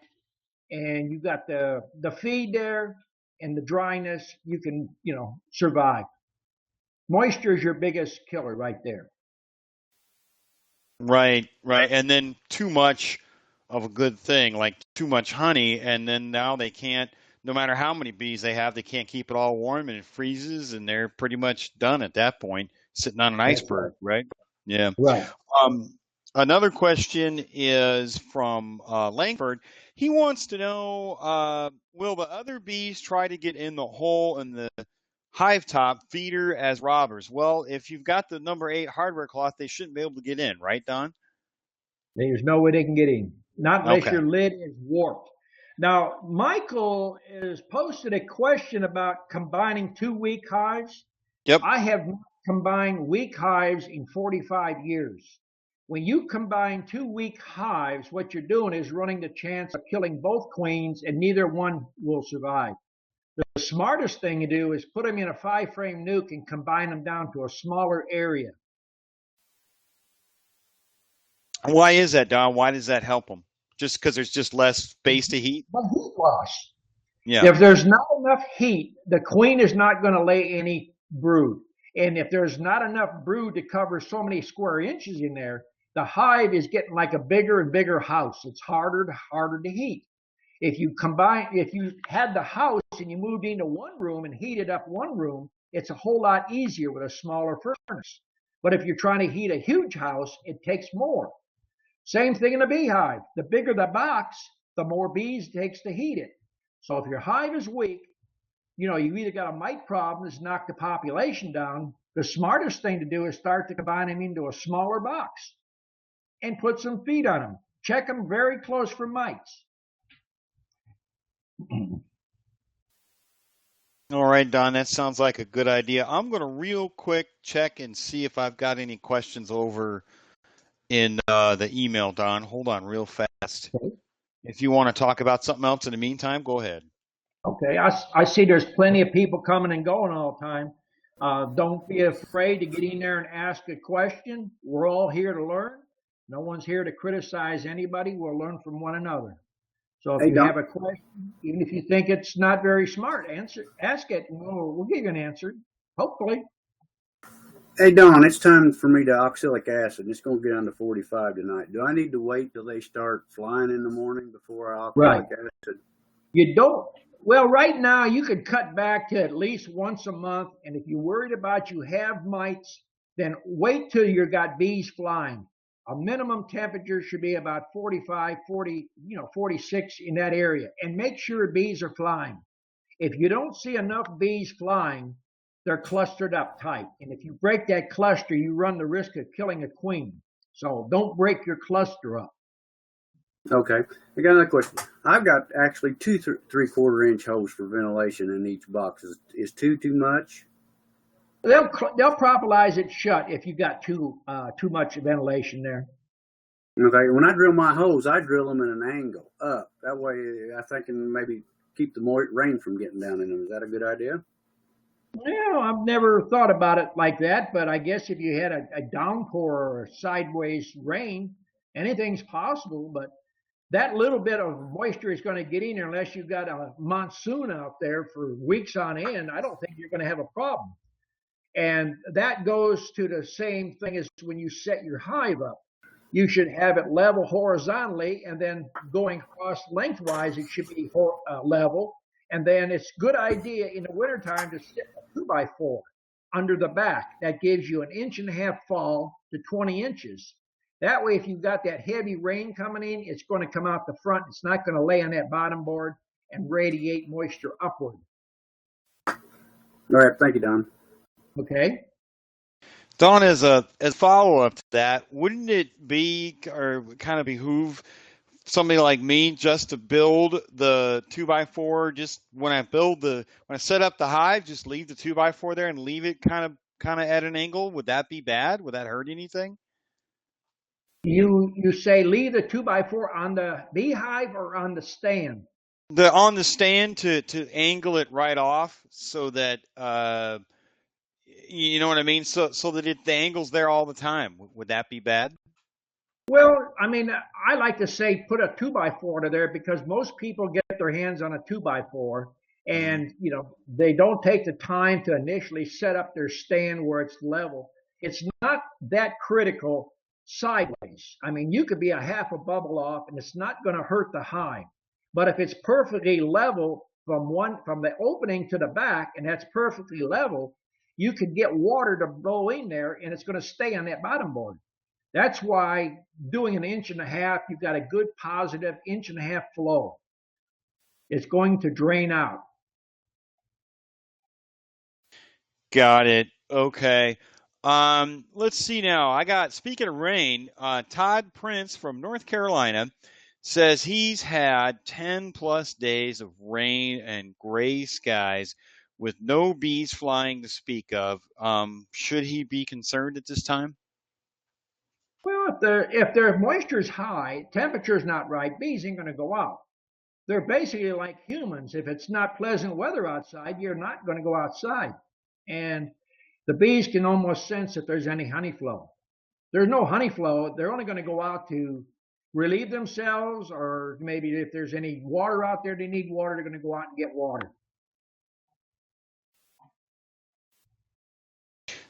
and you got the feed there and the dryness, you can, survive. Moisture is your biggest killer right there. Right. And then too much of a good thing, like too much honey, and then now they can't, no matter how many bees they have, they can't keep it all warm and it freezes and they're pretty much done at that point, sitting on an iceberg, right? Yeah. Right. Another question is from Langford. He wants to know, will the other bees try to get in the hole in the hive top feeder as robbers? Well, if you've got the number 8 hardware cloth, they shouldn't be able to get in, right, Don? There's no way they can get in, not unless Okay. your lid is warped. Now, Michael has posted a question about combining 2 weak hives. Yep. I have not combined weak hives in 45 years. When you combine 2 weak hives, what you're doing is running the chance of killing both queens, and neither one will survive. The smartest thing to do is put them in a 5-frame nuke and combine them down to a smaller area. Why is that, Don? Why does that help them? Just because there's just less space to heat? But heat loss. Yeah. If there's not enough heat, the queen is not going to lay any brood. And if there's not enough brood to cover so many square inches in there, the hive is getting like a bigger and bigger house. It's harder to heat. If you had the house and you moved into one room and heated up one room, it's a whole lot easier with a smaller furnace. But if you're trying to heat a huge house, it takes more. Same thing in a beehive. The bigger the box, the more bees it takes to heat it. So if your hive is weak, you either got a mite problem that's knocked the population down. The smartest thing to do is start to combine them into a smaller box and put some feed on them. Check them very close for mites. All right, Don, that sounds like a good idea. I'm going to real quick check and see if I've got any questions over in the email, Don. Hold on real fast. Okay. If you want to talk about something else in the meantime, go ahead. Okay, I see there's plenty of people coming and going all the time. Don't be afraid to get in there and ask a question. We're all here to learn. No one's here to criticize anybody. We'll learn from one another. So if you have a question, even if you think it's not very smart, ask it, and we'll give you an answer, hopefully. Hey, Don, it's time for me to oxalic acid. It's going to get on to 45 tonight. Do I need to wait till they start flying in the morning before I oxalic acid? You don't. Well, right now you could cut back to at least once a month. And if you're worried about you have mites, then wait till you got bees flying. A minimum temperature should be about 45, 40, 46 in that area. And make sure bees are flying. If you don't see enough bees flying, they're clustered up tight. And if you break that cluster, you run the risk of killing a queen. So don't break your cluster up. Okay. I got another question. I've got actually 2 3/4 inch holes for ventilation in each box. Is 2 too much? They'll propolize it shut if you've got too much ventilation there. Okay. When I drill my holes, I drill them at an angle up. That way, I think, can maybe keep the rain from getting down in them. Is that a good idea? Well, I've never thought about it like that, but I guess if you had a downpour or a sideways rain, anything's possible. But that little bit of moisture is going to get in there unless you've got a monsoon out there for weeks on end. I don't think you're going to have a problem. And that goes to the same thing as when you set your hive up. You should have it level horizontally, and then going across lengthwise, it should be level. And then it's a good idea in the wintertime to sit a 2x4 under the back. That gives you an 1.5 inch fall to 20 inches. That way, if you've got that heavy rain coming in, it's going to come out the front. It's not going to lay on that bottom board and radiate moisture upward. All right. Thank you, Don. Okay. Don, as follow up to that, wouldn't it be or kind of behoove somebody like me just to build the 2x4? Just when I set up the hive, just leave the 2x4 there and leave it kind of at an angle. Would that be bad? Would that hurt anything? You say leave the 2x4 on the beehive or on the stand? On the stand to angle it right off so that you know what I mean, so that the angle's there all the time. Would that be bad? Well, I mean, I like to say put a 2x4 to there because most people get their hands on a 2x4 Mm-hmm. and, they don't take the time to initially set up their stand where it's level. It's not that critical sideways. I mean, you could be a half a bubble off and it's not going to hurt the hive. But if it's perfectly level from the opening to the back and that's perfectly level, you could get water to blow in there and it's going to stay on that bottom board. That's why doing 1.5 inches, you've got a good positive 1.5 inch flow. It's going to drain out. Got it. Okay. Let's see now. Speaking of rain, Todd Prince from North Carolina says he's had 10 plus days of rain and gray skies with no bees flying to speak of. Should he be concerned at this time? Well, if their moisture's high, temperature's not right, bees ain't going to go out. They're basically like humans. If it's not pleasant weather outside, you're not going to go outside. And the bees can almost sense if there's any honey flow. There's no honey flow. They're only going to go out to relieve themselves, or maybe if there's any water out there, they need water, they're going to go out and get water.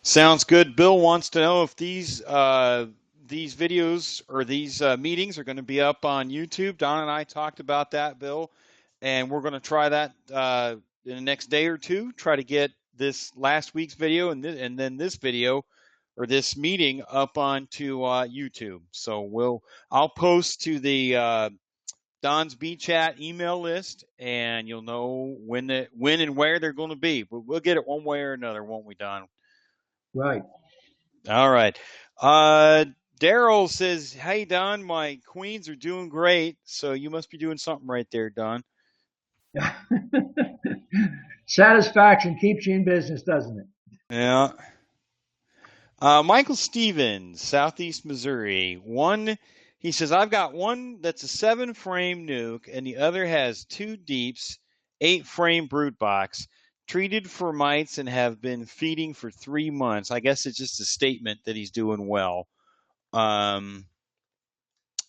Sounds good. Bill wants to know if these videos or these meetings are going to be up on YouTube. Don and I talked about that, Bill, and we're going to try that in the next day or two. Try to get this last week's video and then this video or this meeting up onto YouTube. So I'll post to the Don's Bee Chat email list, and you'll know when and where they're going to be. But we'll get it one way or another, won't we, Don? Right. All right. Daryl says, "Hey Don, my queens are doing great. So you must be doing something right there, Don." Satisfaction keeps you in business, doesn't it? Yeah. Michael Stevens, Southeast Missouri. He says, "I've got one that's a 7-frame nuke, and the other has 2 deeps, 8-frame brood box, treated for mites, and have been feeding for 3 months." I guess it's just a statement that he's doing well.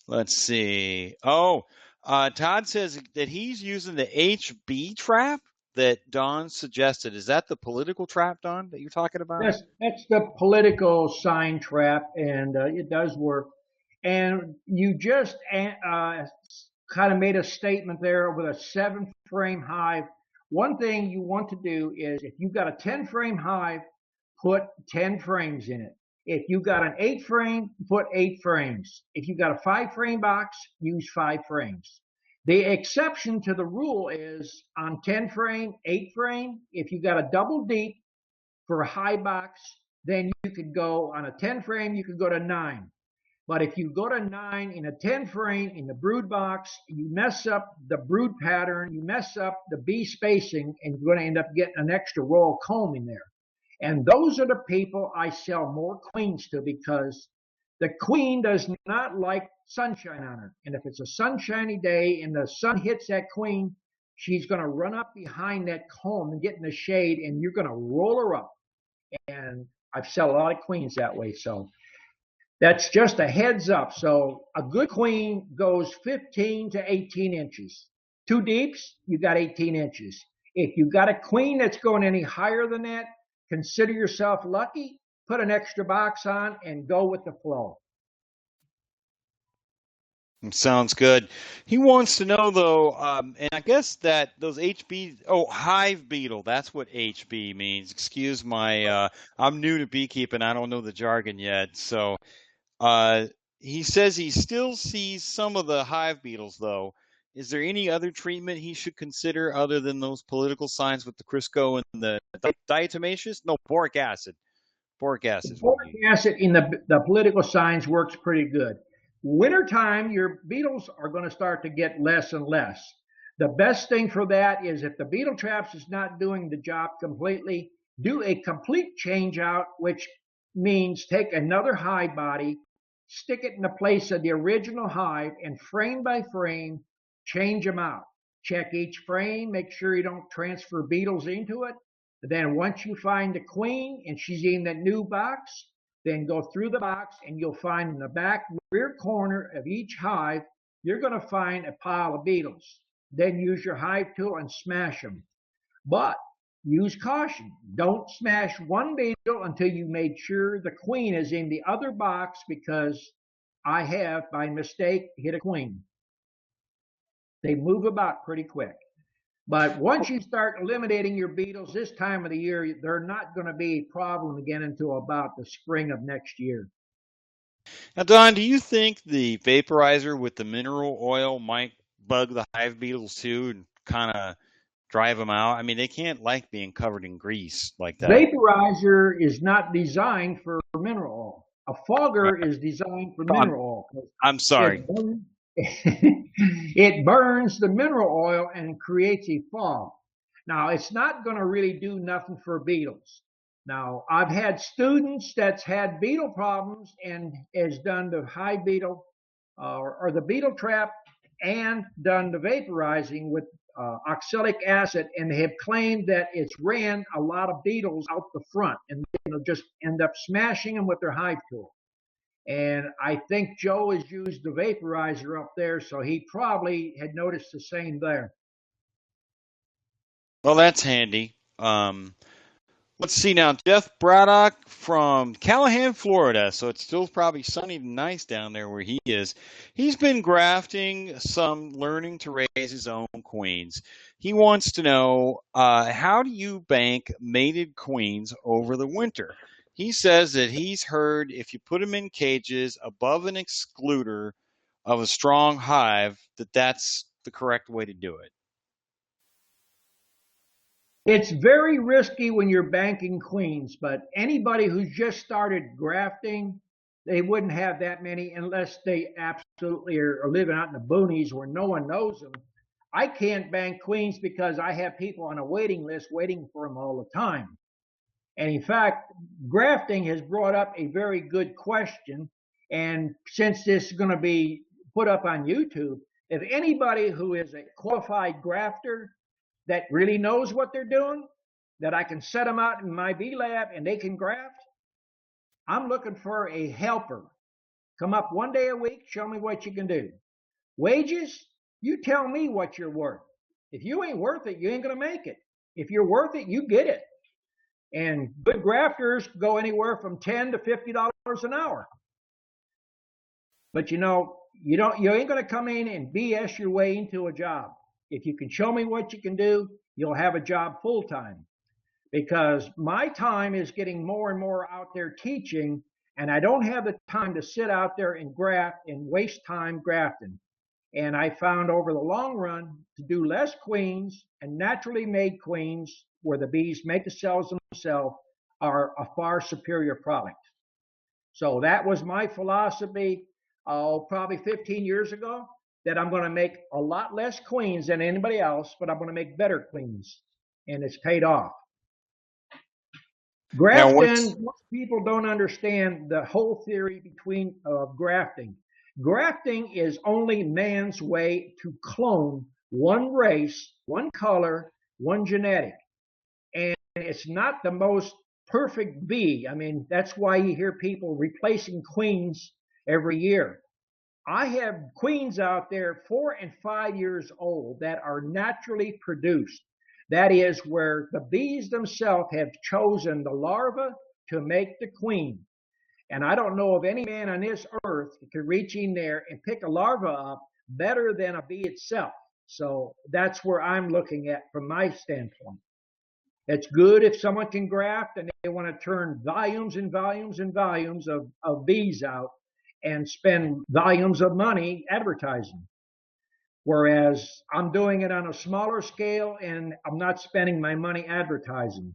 Let's see. Todd says that he's using the HB trap that Don suggested. Is that the political trap, Don, that you're talking about? Yes, that's the political sign trap, and it does work. And you just kind of made a statement there with a 7-frame hive. One thing you want to do is if you've got a 10-frame hive, put 10 frames in it. If you've got an 8-frame, put 8 frames. If you've got a 5-frame box, use 5 frames. The exception to the rule is on 10-frame, 8-frame, if you've got a double deep for a high box, then you could go on a 10-frame, you could go to 9. But if you go to 9 in a 10-frame in the brood box, you mess up the brood pattern, you mess up the bee spacing, and you're going to end up getting an extra row of comb in there. And those are the people I sell more queens to because the queen does not like sunshine on her. And if it's a sunshiny day and the sun hits that queen, she's going to run up behind that comb and get in the shade, and you're going to roll her up. And I've sell a lot of queens that way. So that's just a heads up. So a good queen goes 15 to 18 inches. 2 deeps, you got 18 inches. If you got a queen that's going any higher than that, consider yourself lucky, put an extra box on, and go with the flow. Sounds good. He wants to know, though, and I guess that those hive beetle, that's what HB means. Excuse my, I'm new to beekeeping. I don't know the jargon yet. So he says he still sees some of the hive beetles, though. Is there any other treatment he should consider other than those political signs with the Crisco and the diatomaceous? No, boric acid. Boric acid. Boric acid in the political signs works pretty good. Wintertime, your beetles are going to start to get less and less. The best thing for that is if the beetle traps is not doing the job completely, do a complete change out, which means take another hive body, stick it in the place of the original hive, and frame by frame, change them out. Check each frame, make sure you don't transfer beetles into it. Then once you find the queen and she's in that new box, then go through the box and you'll find in the back rear corner of each hive, you're going to find a pile of beetles. Then use your hive tool and smash them. But use caution. Don't smash one beetle until you made sure the queen is in the other box, because I have, by mistake, hit a queen. They move about pretty quick. But once you start eliminating your beetles this time of the year, they're not going to be a problem again until about the spring of next year. Now, Don, do you think the vaporizer with the mineral oil might bug the hive beetles too and kind of drive them out? I mean, they can't like being covered in grease like that. Vaporizer is not designed for mineral oil. A fogger is designed for mineral oil. I'm sorry. It burns the mineral oil and creates a fog. Now, it's not going to really do nothing for beetles. Now, I've had students that's had beetle problems and has done the hive beetle or the beetle trap and done the vaporizing with oxalic acid, and they have claimed that it's ran a lot of beetles out the front, and they'll just end up smashing them with their hive tool. And I think Joe has used the vaporizer up there, so he probably had noticed the same there. Well, that's handy. Let's see now. Jeff Braddock from Callahan, Florida. So it's still probably sunny and nice down there where he is. He's been grafting some, learning to raise his own queens. He wants to know, how do you bank mated queens over the winter? He says that he's heard if you put them in cages above an excluder of a strong hive, that's the correct way to do it. It's very risky when you're banking queens, but anybody who's just started grafting, they wouldn't have that many unless they absolutely are living out in the boonies where no one knows them. I can't bank queens because I have people on a waiting list waiting for them all the time. And in fact, grafting has brought up a very good question. And since this is going to be put up on YouTube, if anybody who is a qualified grafter that really knows what they're doing, that I can set them out in my bee lab and they can graft, I'm looking for a helper. Come up one day a week, show me what you can do. Wages, you tell me what you're worth. If you ain't worth it, you ain't going to make it. If you're worth it, you get it. And good grafters go anywhere from $10 to $50 an hour. But you ain't going to come in and BS your way into a job. If you can show me what you can do, you'll have a job full time. Because my time is getting more and more out there teaching, and I don't have the time to sit out there and graft and waste time grafting. And I found over the long run to do less queens and naturally made queens where the bees make the cells themselves are a far superior product. So that was my philosophy probably 15 years ago, that I'm going to make a lot less queens than anybody else, but I'm going to make better queens. And it's paid off. Grafting, most people don't understand the whole theory between grafting. Grafting is only man's way to clone one race, one color, one genetic. And it's not the most perfect bee. I mean, that's why you hear people replacing queens every year. I have queens out there 4 and 5 years old that are naturally produced. That is where the bees themselves have chosen the larva to make the queen. And I don't know of any man on this earth that could reach in there and pick a larva up better than a bee itself. So that's where I'm looking at from my standpoint. It's good if someone can graft and they want to turn volumes and volumes and volumes of bees out and spend volumes of money advertising. Whereas I'm doing it on a smaller scale and I'm not spending my money advertising.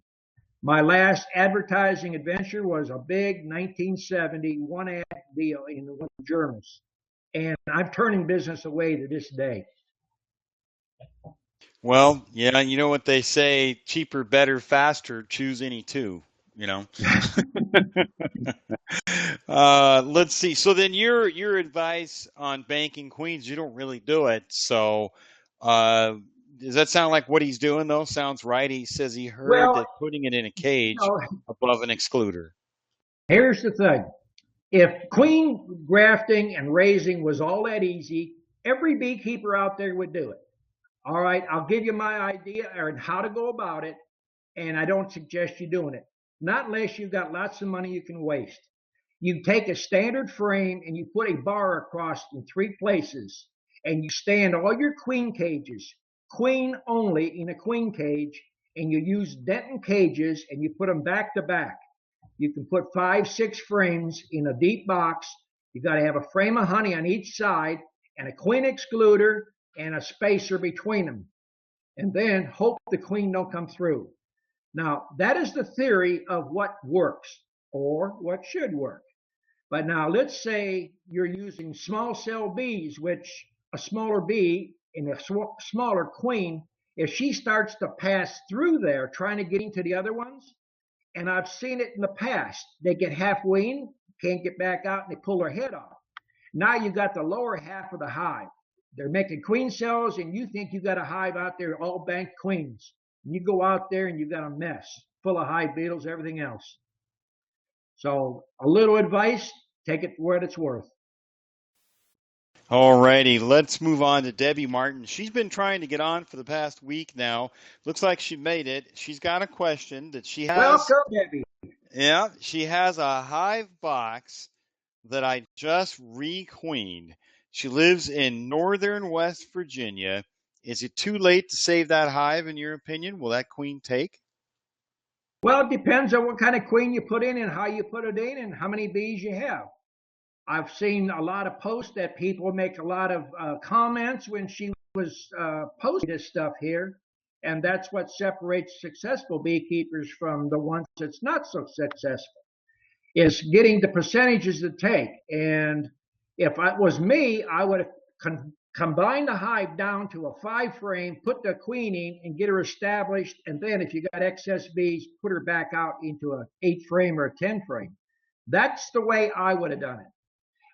My last advertising adventure was a big 1970 one ad deal in one of the journals. And I'm turning business away to this day. Well, yeah, you know what they say, cheaper, better, faster, choose any two, you know. Let's see. So then your advice on banking queens, you don't really do it. So uh, does that sound like what he's doing though? Sounds right. He says he heard Well, that putting it in a cage know, above an excluder. here's the thing. If queen grafting and raising was all that easy, every beekeeper out there would do it. All right, I'll give you my idea on how to go about it, and I don't suggest you doing it. Not unless you've got lots of money you can waste. You take a standard frame and you put a bar across in 3 places, and you stand all your queen cages, queen only in a queen cage, and you use Denton cages and you put them back to back. You can put 5, 6 frames in a deep box. You got to have a frame of honey on each side and a queen excluder and a spacer between them. And then hope the queen don't come through. Now, that is the theory of what works or what should work. But now let's say you're using small cell bees, which a smaller bee in a smaller queen, if she starts to pass through there trying to get into the other ones, and I've seen it in the past, they get halfway in, can't get back out, and they pull their head off. Now you got the lower half of the hive. They're making queen cells, and you think you got a hive out there all banked queens. And you go out there and you got a mess full of hive beetles, everything else. So a little advice, take it for what it's worth. All righty, let's move on to Debbie Martin. She's been trying to get on for the past week now. Looks like she made it. She's got a question that she has. Welcome, Debbie. Yeah, she has a hive box that I just requeened. She lives in northern West Virginia. Is it too late to save that hive, in your opinion? Will that queen take? Well, it depends on what kind of queen you put in and how you put it in and how many bees you have. I've seen a lot of posts that people make a lot of comments when she was posting this stuff here. And that's what separates successful beekeepers from the ones that's not so successful, is getting the percentages to take. And if it was me, I would have combined the hive down to a 5 frame, put the queen in and get her established. And then if you got excess bees, put her back out into a 8 frame or a 10 frame. That's the way I would have done it.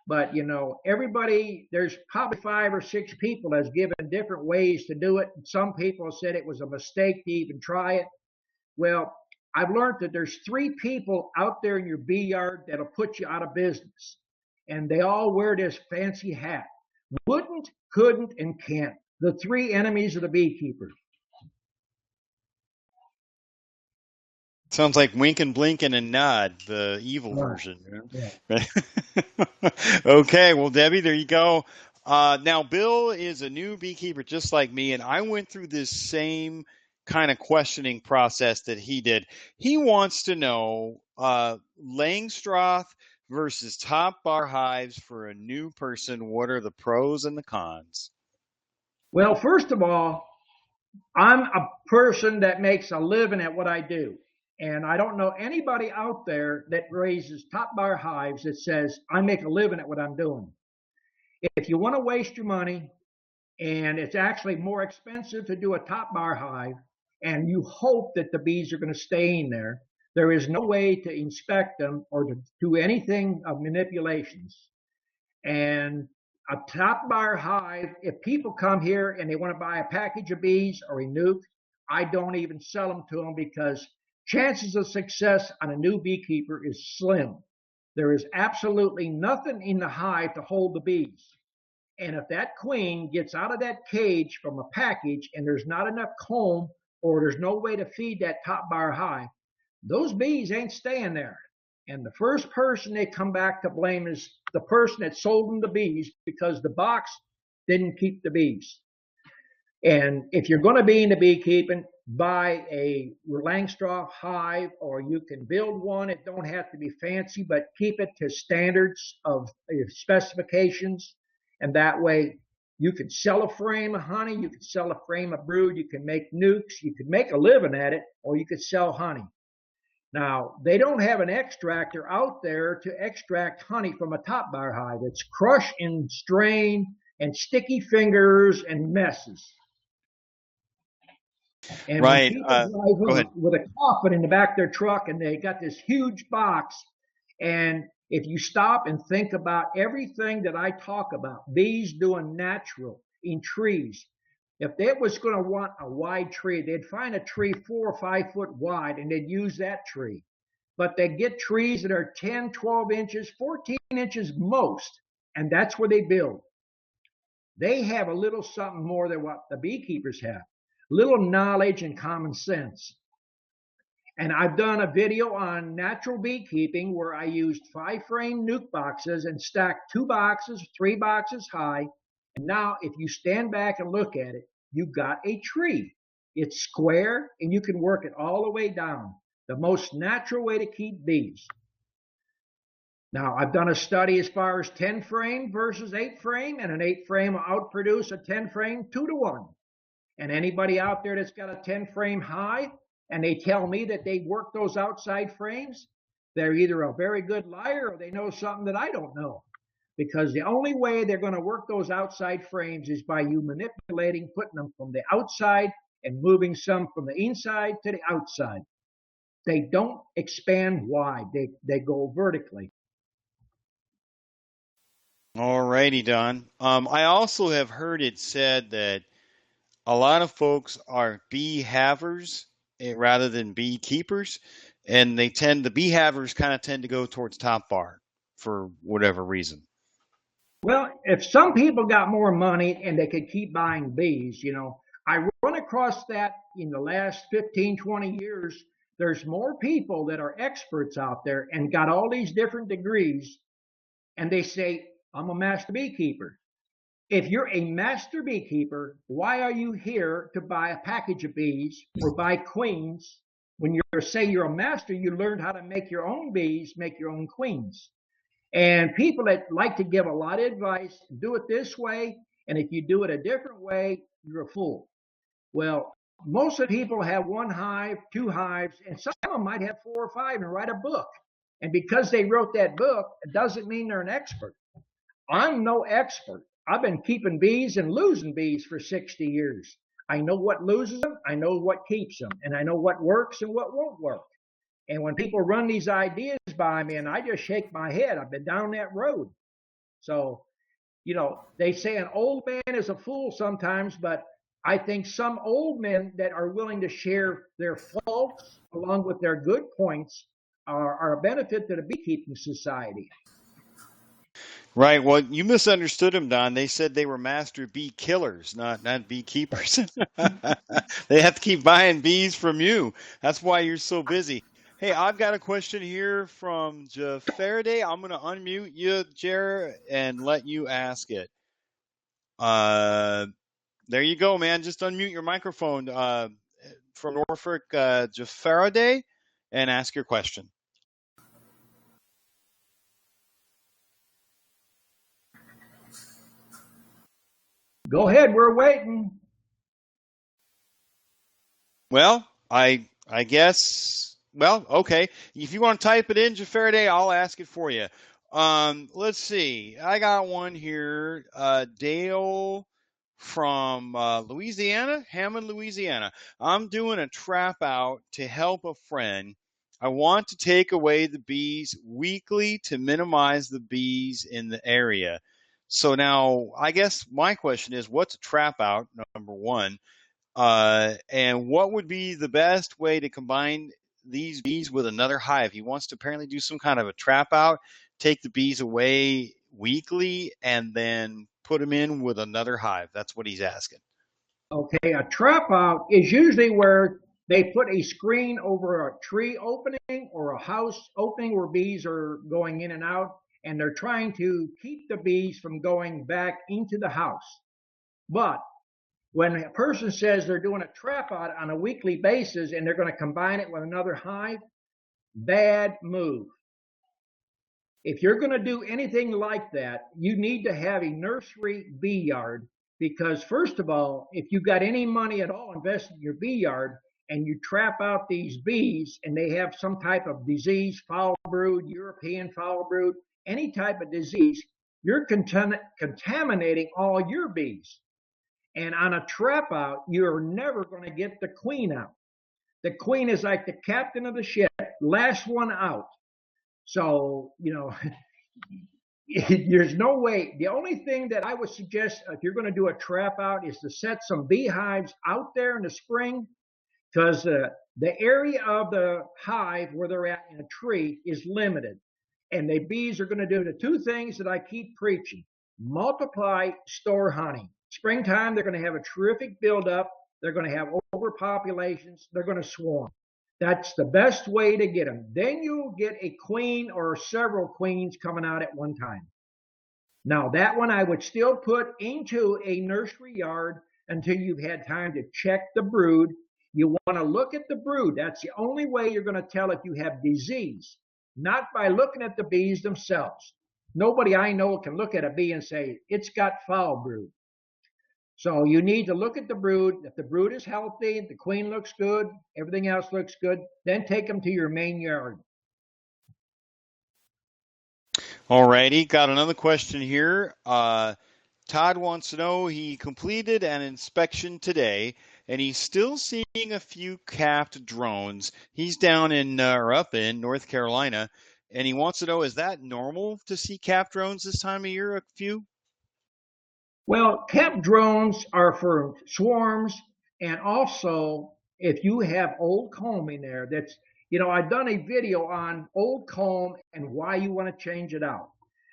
But, you know, everybody, there's probably 5 or 6 people that's given different ways to do it. Some people said it was a mistake to even try it. Well, I've learned that there's 3 people out there in your bee yard that'll put you out of business. And they all wear this fancy hat. Wouldn't, couldn't, and can't. The 3 enemies of the beekeeper. Sounds like wink and blink and a nod, the evil version. Yeah. Okay, well, Debbie, there you go. Now, Bill is a new beekeeper just like me, and I went through this same kind of questioning process that he did. He wants to know Langstroth versus top bar hives for a new person. What are the pros and the cons? Well, first of all, I'm a person that makes a living at what I do. And I don't know anybody out there that raises top bar hives that says, I make a living at what I'm doing. If you want to waste your money, and it's actually more expensive to do a top bar hive, and you hope that the bees are going to stay in there, there is no way to inspect them or to do anything of manipulations. And a top bar hive, if people come here and they want to buy a package of bees or a nuke, I don't even sell them to them because chances of success on a new beekeeper is slim. There is absolutely nothing in the hive to hold the bees. And if that queen gets out of that cage from a package and there's not enough comb or there's no way to feed that top bar hive, those bees ain't staying there. And the first person they come back to blame is the person that sold them the bees because the box didn't keep the bees. And if you're going to be into beekeeping, buy a Langstroth hive, or you can build one. It don't have to be fancy, but keep it to standards of specifications. And that way you can sell a frame of honey, you can sell a frame of brood, you can make nukes, you can make a living at it, or you could sell honey. Now, they don't have an extractor out there to extract honey from a top bar hive. It's crush and strain and sticky fingers and messes. And when Right. people drive Go ahead. with a coffin in the back of their truck and they got this huge box, and if you stop and think about everything that I talk about, bees doing natural in trees, if they was going to want a wide tree, they'd find a tree 4 or 5 foot wide and they'd use that tree. But they get trees that are 10, 12 inches, 14 inches most, and that's where they build. They have a little something more than what the beekeepers have, little knowledge and common sense. And I've done a video on natural beekeeping where I used 5-frame nuke boxes and stacked 2 boxes, 3 boxes high. And now if you stand back and look at it, you've got a tree. It's square and you can work it all the way down. The most natural way to keep bees. Now, I've done a study as far as 10-frame versus 8-frame, and an 8-frame will outproduce a 10-frame 2-to-1. And anybody out there that's got a 10-frame hive, and they tell me that they work those outside frames, they're either a very good liar or they know something that I don't know. Because the only way they're going to work those outside frames is by you manipulating, putting them from the outside and moving some from the inside to the outside. They don't expand wide. They go vertically. All righty, Don. I also have heard it said that a lot of folks are bee havers rather than beekeepers, and the bee havers kind of tend to go towards top bar for whatever reason. Well, if some people got more money and they could keep buying bees, I run across that in the last 15, 20 years. There's more people that are experts out there and got all these different degrees, and they say, I'm a master beekeeper. If you're a master beekeeper, why are you here to buy a package of bees or buy queens? When you're a master, you learned how to make your own bees, make your own queens. And people that like to give a lot of advice, do it this way, and if you do it a different way, you're a fool. Well, most of the people have 1 hive, 2 hives, and some of them might have 4 or 5 and write a book. And because they wrote that book, it doesn't mean they're an expert. I'm no expert. I've been keeping bees and losing bees for 60 years. I know what loses them, I know what keeps them, and I know what works and what won't work. And when people run these ideas by me, and I just shake my head, I've been down that road. So, they say an old man is a fool sometimes, but I think some old men that are willing to share their faults along with their good points are a benefit to the beekeeping society. Right. Well, you misunderstood them, Don. They said they were master bee killers, not beekeepers. They have to keep buying bees from you. That's why you're so busy. Hey, I've got a question here from Jeff Faraday. I'm going to unmute you, Jer, and let you ask it. There you go, man. Just unmute your microphone from Norfolk, Jeff Faraday, and ask your question. Go ahead, we're waiting. Well, I guess. Well, okay. If you want to type it in, Jeff Faraday, I'll ask it for you. Let's see. I got one here. Dale from Louisiana, Hammond, Louisiana. I'm doing a trap out to help a friend. I want to take away the bees weekly to minimize the bees in the area. So now, I guess my question is, what's a trap out, number one? And what would be the best way to combine these bees with another hive? He wants to apparently do some kind of a trap out, take the bees away weekly, and then put them in with another hive. That's what he's asking. Okay, a trap out is usually where they put a screen over a tree opening or a house opening where bees are going in and out, and they're trying to keep the bees from going back into the house. But when a person says they're doing a trap out on a weekly basis and they're going to combine it with another hive, bad move. If you're going to do anything like that, you need to have a nursery bee yard, because first of all, if you've got any money at all invested in your bee yard and you trap out these bees and they have some type of disease, foul brood, European foul brood, any type of disease, you're contaminating all your bees. And on a trap out, you're never going to get the queen out. The queen is like the captain of the ship, last one out. So, there's no way. The only thing that I would suggest if you're going to do a trap out is to set some beehives out there in the spring, because the area of the hive where they're at in a tree is limited. And the bees are going to do the two things that I keep preaching: multiply, store honey. Springtime, they're going to have a terrific buildup. They're going to have overpopulations. They're going to swarm. That's the best way to get them. Then you'll get a queen or several queens coming out at one time. Now, that one I would still put into a nursery yard until you've had time to check the brood. You want to look at the brood. That's the only way you're going to tell if you have disease, not by looking at the bees themselves. Nobody I know can look at a bee and say, it's got foul brood. So you need to look at the brood. If the brood is healthy, the queen looks good, everything else looks good, then take them to your main yard. All righty, got another question here. Todd wants to know, he completed an inspection today, and he's still seeing a few capped drones. He's down in or up in North Carolina, and he wants to know, is that normal to see capped drones this time of year, a few? Well, capped drones are for swarms, and also if you have old comb in there, that's, I've done a video on old comb and why you want to change it out.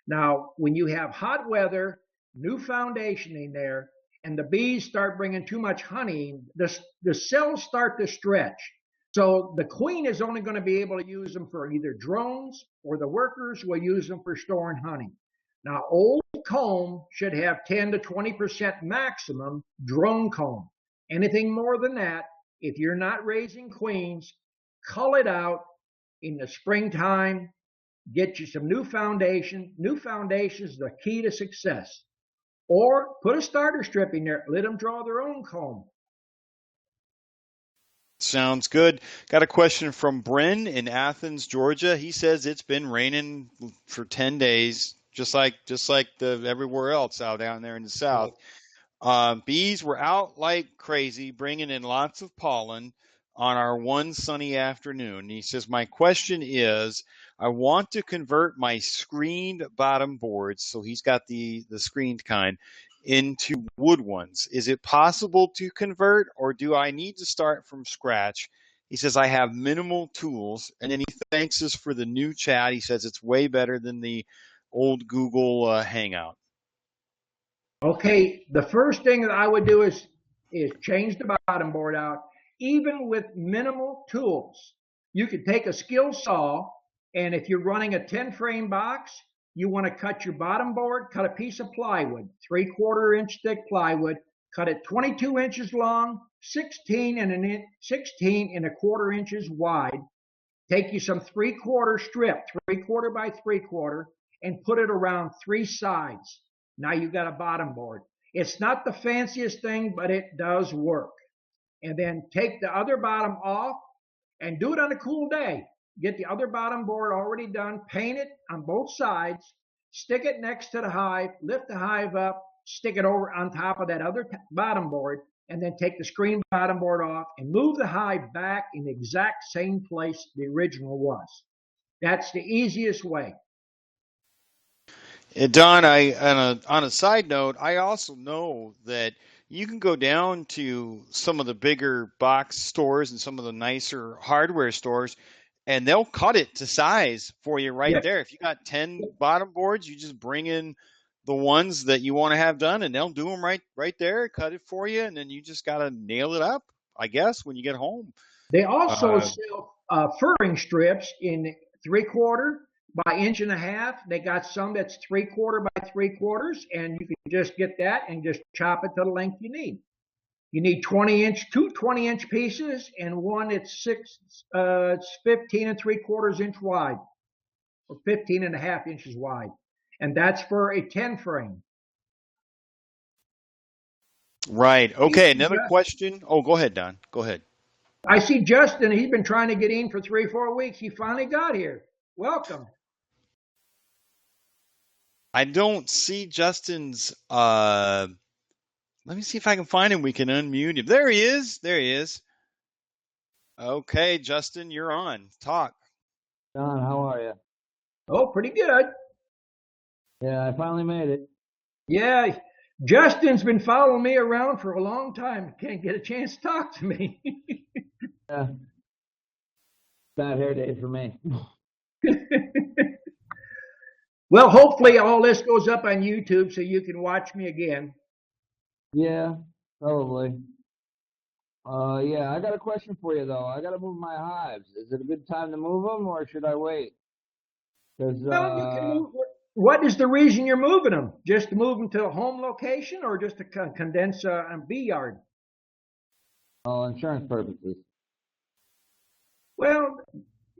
Now, when you have hot weather, new foundation in there, and the bees start bringing too much honey, the cells start to stretch. So the queen is only going to be able to use them for either drones, or the workers will use them for storing honey. Now, old comb should have 10 to 20% maximum drone comb. Anything more than that, if you're not raising queens, cull it out in the springtime. Get you some new foundation. New foundation is the key to success. Or put a starter strip in there. Let them draw their own comb. Sounds good. Got a question from Bryn in Athens, Georgia. He says it's been raining for 10 days. Just like everywhere else out down there in the south. Bees were out like crazy, bringing in lots of pollen on our one sunny afternoon. And he says, my question is, I want to convert my screened bottom boards, so he's got the screened kind, into wood ones. Is it possible to convert, or do I need to start from scratch? He says, I have minimal tools. And then he thanks us for the new chat. He says it's way better than the old Google Hangout. Okay, the first thing that I would do is change the bottom board out. Even with minimal tools, you could take a skill saw, and if you're running a 10-frame box, you want to cut your bottom board, cut a piece of plywood, 3/4 inch thick plywood, cut it 22 inches long, 16 and a quarter inches wide. Take you some 3/4 strip, 3/4 by 3/4, and put it around 3 sides. Now you've got a bottom board. It's not the fanciest thing, but it does work. And then take the other bottom off and do it on a cool day. Get the other bottom board already done, paint it on both sides, stick it next to the hive, lift the hive up, stick it over on top of that other bottom board, and then take the screen bottom board off and move the hive back in the exact same place the original was. That's the easiest way. Don, on a side note, I also know that you can go down to some of the bigger box stores and some of the nicer hardware stores, and they'll cut it to size for you right there. If you got 10 bottom boards, you just bring in the ones that you want to have done, and they'll do them right there, cut it for you, and then you just got to nail it up, I guess, when you get home. They also sell furring strips in 3/4 by 1.5 inches. They got some that's 3/4 by 3/4, and you can just get that and just chop it to the length you need. You need 2 20-inch pieces, and one it's 15 3/4 inch wide, or 15.5 inches wide, and that's for a 10 frame. Right. Okay. Another question. Oh, go ahead, Don. Go ahead. I see Justin. He's been trying to get in for 3 or 4 weeks. He finally got here. Welcome. I don't see Justin's. Let me see if I can find him. We can unmute him. There he is. There he is. Okay, Justin, you're on. Talk. Don, how are you? Oh, pretty good. Yeah, I finally made it. Yeah, Justin's been following me around for a long time. Can't get a chance to talk to me. Yeah. Bad hair day for me. Well, hopefully all this goes up on YouTube so you can watch me again. Yeah, probably. Yeah, I got a question for you though. I got to move my hives. Is it a good time to move them, or should I wait? Because Well, you can move. What is the reason you're moving them? Just to move them to a home location, or just to condense a bee yard? insurance purposes. Well,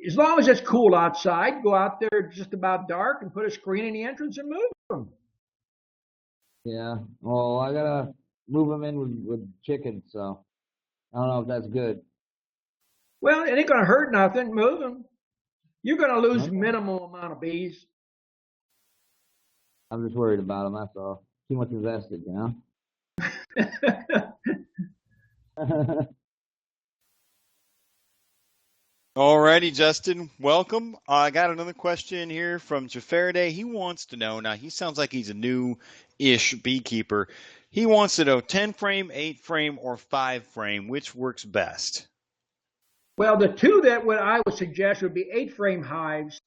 as long as it's cool outside, go out there just about dark and put a screen in the entrance and move them. Yeah. Well, I gotta move them in with chickens, so I don't know if that's good. Well, it ain't going to hurt nothing. Move them. You're going to lose Okay. minimal amount of bees. I'm just worried about them. That's all. Too much invested, you know. Alrighty, Justin, welcome. I got another question here from Jafaraday. He wants to know, now he sounds like he's a new-ish beekeeper. He wants to know 10 frame, 8 frame, or 5 frame, which works best? Well, the two that I would suggest would be 8-frame hives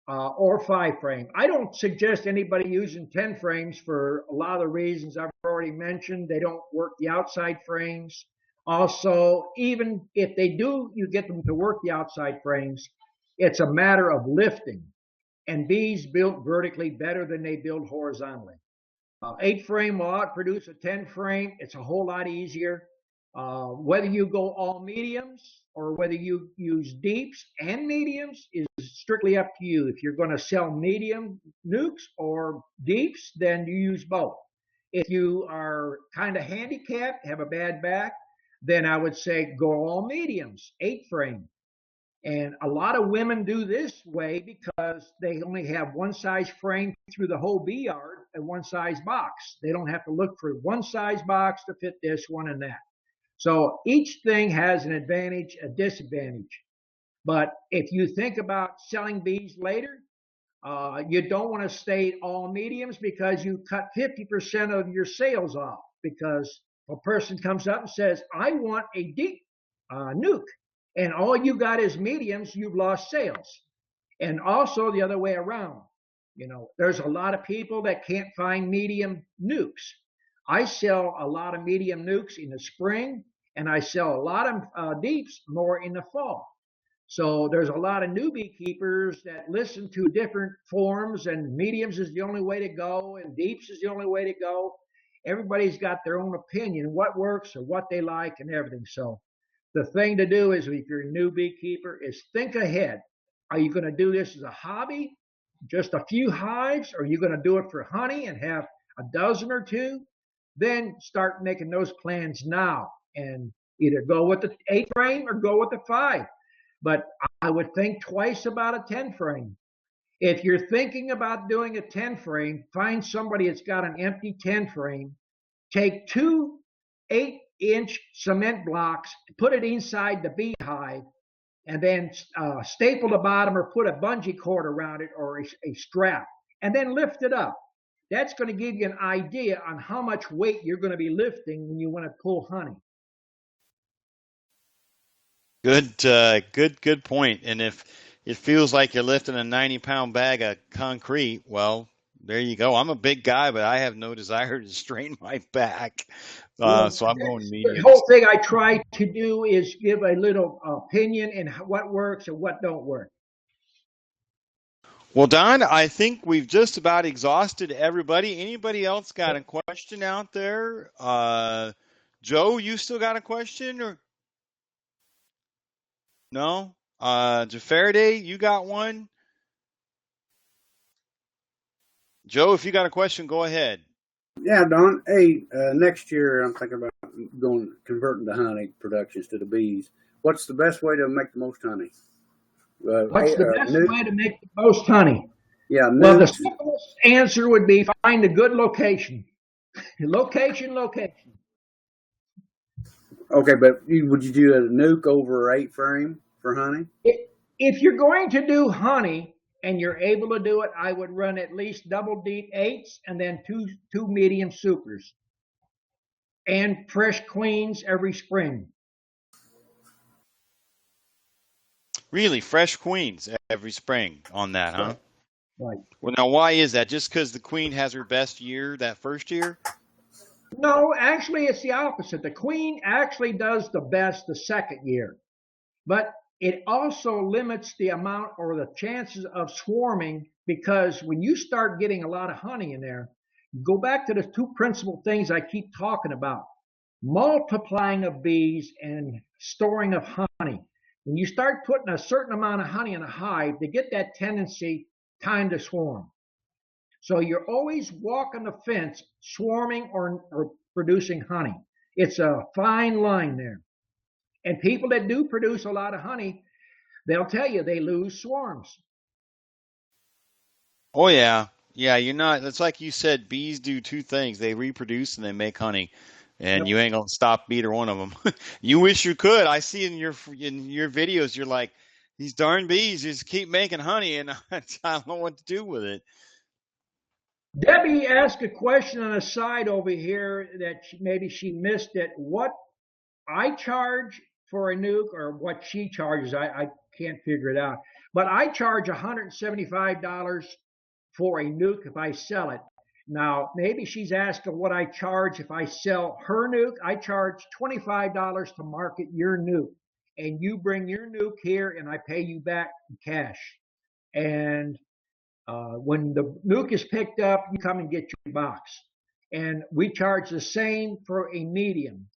or 5-frame. I don't suggest anybody using 10 frames for a lot of the reasons I've already mentioned. They don't work the outside frames. Also, even if they do, you get them to work the outside frames, it's a matter of lifting. And bees build vertically better than they build horizontally. 8-frame will outproduce a 10-frame. It's a whole lot easier. Whether you go all mediums or whether you use deeps and mediums is strictly up to you. If you're going to sell medium nukes or deeps, then you use both. If you are kind of handicapped, have a bad back, then I would say go all mediums, 8-frame. And a lot of women do this way because they only have one size frame through the whole bee yard and one size box. They don't have to look for one size box to fit this one and that. So each thing has an advantage, a disadvantage. But if you think about selling bees later, you don't want to stay all mediums because you cut 50% of your sales off because a person comes up and says, I want a deep nuke. And all you got is mediums, you've lost sales. And also the other way around. You know, there's a lot of people that can't find medium nukes. I sell a lot of medium nukes in the spring, and I sell a lot of deeps more in the fall. So there's a lot of new beekeepers that listen to different forms, and mediums is the only way to go, and deeps is the only way to go. Everybody's got their own opinion, what works or what they like and everything. So the thing to do is, if you're a new beekeeper, is think ahead. Are you going to do this as a hobby, just a few hives? Or are you going to do it for honey and have a dozen or two? Then start making those plans now and either go with the 8-frame or go with the 5. But I would think twice about a 10-frame. If you're thinking about doing a 10-frame, find somebody that's got an empty 10-frame. Take 2 8-inch cement blocks, put it inside the beehive, and then staple the bottom or put a bungee cord around it or a strap, and then lift it up. That's going to give you an idea on how much weight you're going to be lifting when you want to pull honey. Good point. And if it feels like you're lifting a 90-pound bag of concrete, well, there you go. I'm a big guy, but I have no desire to strain my back. So I'm going medium. The whole thing I try to do is give a little opinion in what works and what don't work. Well, Don, I think we've just about exhausted everybody. Anybody else got a question out there? Joe, you still got a question or no? Jafaraday, you got one? Joe, if you got a question, go ahead. Yeah, Don. Hey, next year I'm thinking about converting to honey production instead of bees. What's the best way to make the most honey? What's the best nuke? way to make the most honey? Yeah, Well, the nukes. simplest answer would be find a good location. Location. Okay, but would you do a nuke over 8 frame for honey? If you're going to do honey and you're able to do it, I would run at least double deep 8s and then two medium supers and fresh queens every spring. Really, fresh queens every spring on that, huh? Right. Well, now why is that? Just because the queen has her best year that first year? No, actually, it's the opposite. The queen actually does the best the second year, but it also limits the amount or the chances of swarming, because when you start getting a lot of honey in there, go back to the two principal things I keep talking about: multiplying of bees and storing of honey. When you start putting a certain amount of honey in a hive, they get that tendency time to swarm. So you're always walking the fence, swarming or producing honey. It's a fine line there. And people that do produce a lot of honey, they'll tell you they lose swarms. Oh yeah, yeah. You're not. It's like you said. Bees do two things: they reproduce and they make honey. And Yep. you ain't gonna stop either one of them. You wish you could. I see in your videos, you're like, these darn bees just keep making honey, and I don't know what to do with it. Debbie asked a question on the side over here that maybe she missed it. What I charge for a nuke, or what she charges, I can't figure it out. But I charge $175 for a nuke if I sell it. Now, maybe she's asking what I charge if I sell her nuke. I charge $25 to market your nuke. And you bring your nuke here and I pay you back in cash. And when the nuke is picked up, you come and get your box. And we charge the same for a medium.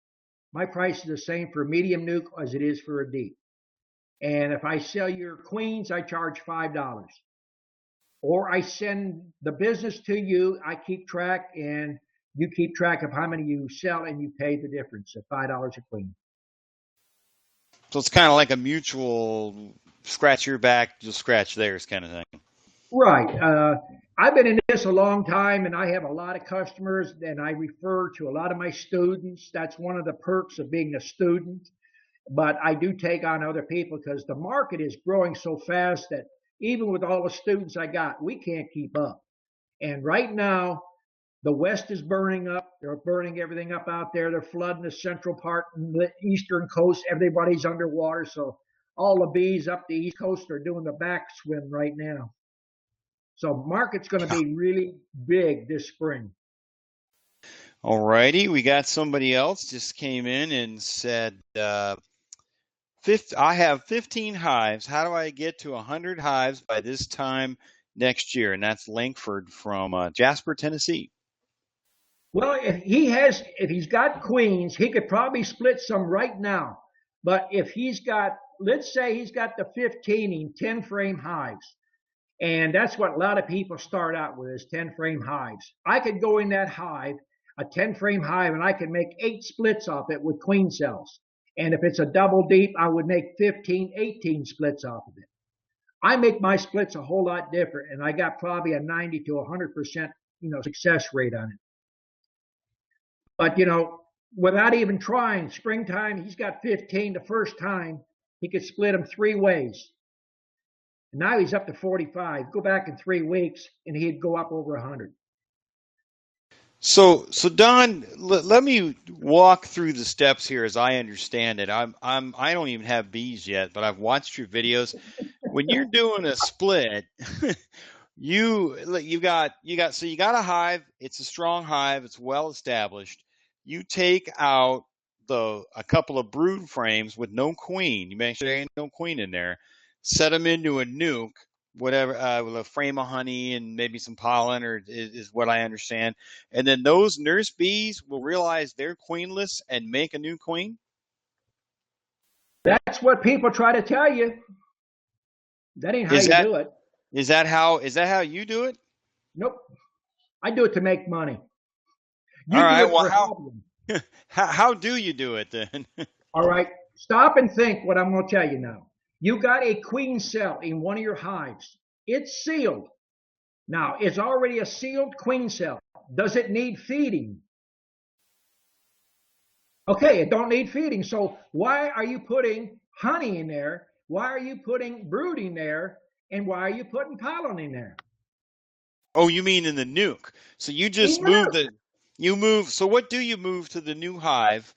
My price is the same for a medium nuke as it is for a deep. And if I sell your queens, I charge $5. Or I send the business to you, I keep track, and you keep track of how many you sell, and you pay the difference of $5 a queen. So it's kind of like a mutual scratch your back, just scratch theirs kind of thing. Right. I've been in this a long time, and I have a lot of customers, and I refer to a lot of my students. That's one of the perks of being a student. But I do take on other people because the market is growing so fast that even with all the students I got, we can't keep up. And right now, the West is burning up. They're burning everything up out there. They're flooding the central part and the eastern coast. Everybody's underwater. So all the bees up the East Coast are doing the backswim right now. So market's going to be really big this spring. All righty. We got somebody else just came in and said, I have 15 hives. How do I get to 100 hives by this time next year? And that's Langford from Jasper, Tennessee. Well, if he's got queens, he could probably split some right now. But if he's got, let's say he's got the 15 10 frame hives, and that's what a lot of people start out with is 10 frame hives. I could go in that hive, a 10 frame hive, and I could make 8 splits off it with queen cells. And if it's a double deep, I would make 15, 18 splits off of it. I make my splits a whole lot different, and I got probably a 90 to 100%, success rate on it. But, without even trying, springtime, he's got 15 the first time. He could split them 3 ways. And now he's up to 45. Go back in 3 weeks, and he'd go up over 100. So Don, let me walk through the steps here as I understand it. I don't even have bees yet, but I've watched your videos. When you're doing a split, you got a hive. It's a strong hive. It's well established. You take out a couple of brood frames with no queen. You make sure there ain't no queen in there. Set them into a nuke, whatever, with a frame of honey and maybe some pollen, or is what I understand. And then those nurse bees will realize they're queenless and make a new queen. That's what people try to tell you. That ain't how you do it. Is that how you do it? Nope. I do it to make money. All right. Well, how do you do it then? All right. Stop and think what I'm going to tell you now. You got a queen cell in one of your hives. It's sealed. Now, it's already a sealed queen cell. Does it need feeding? Okay, it don't need feeding. So why are you putting honey in there? Why are you putting brood in there? And why are you putting pollen in there? Oh, you mean in the nuke? So you just move so what do you move to the new hive?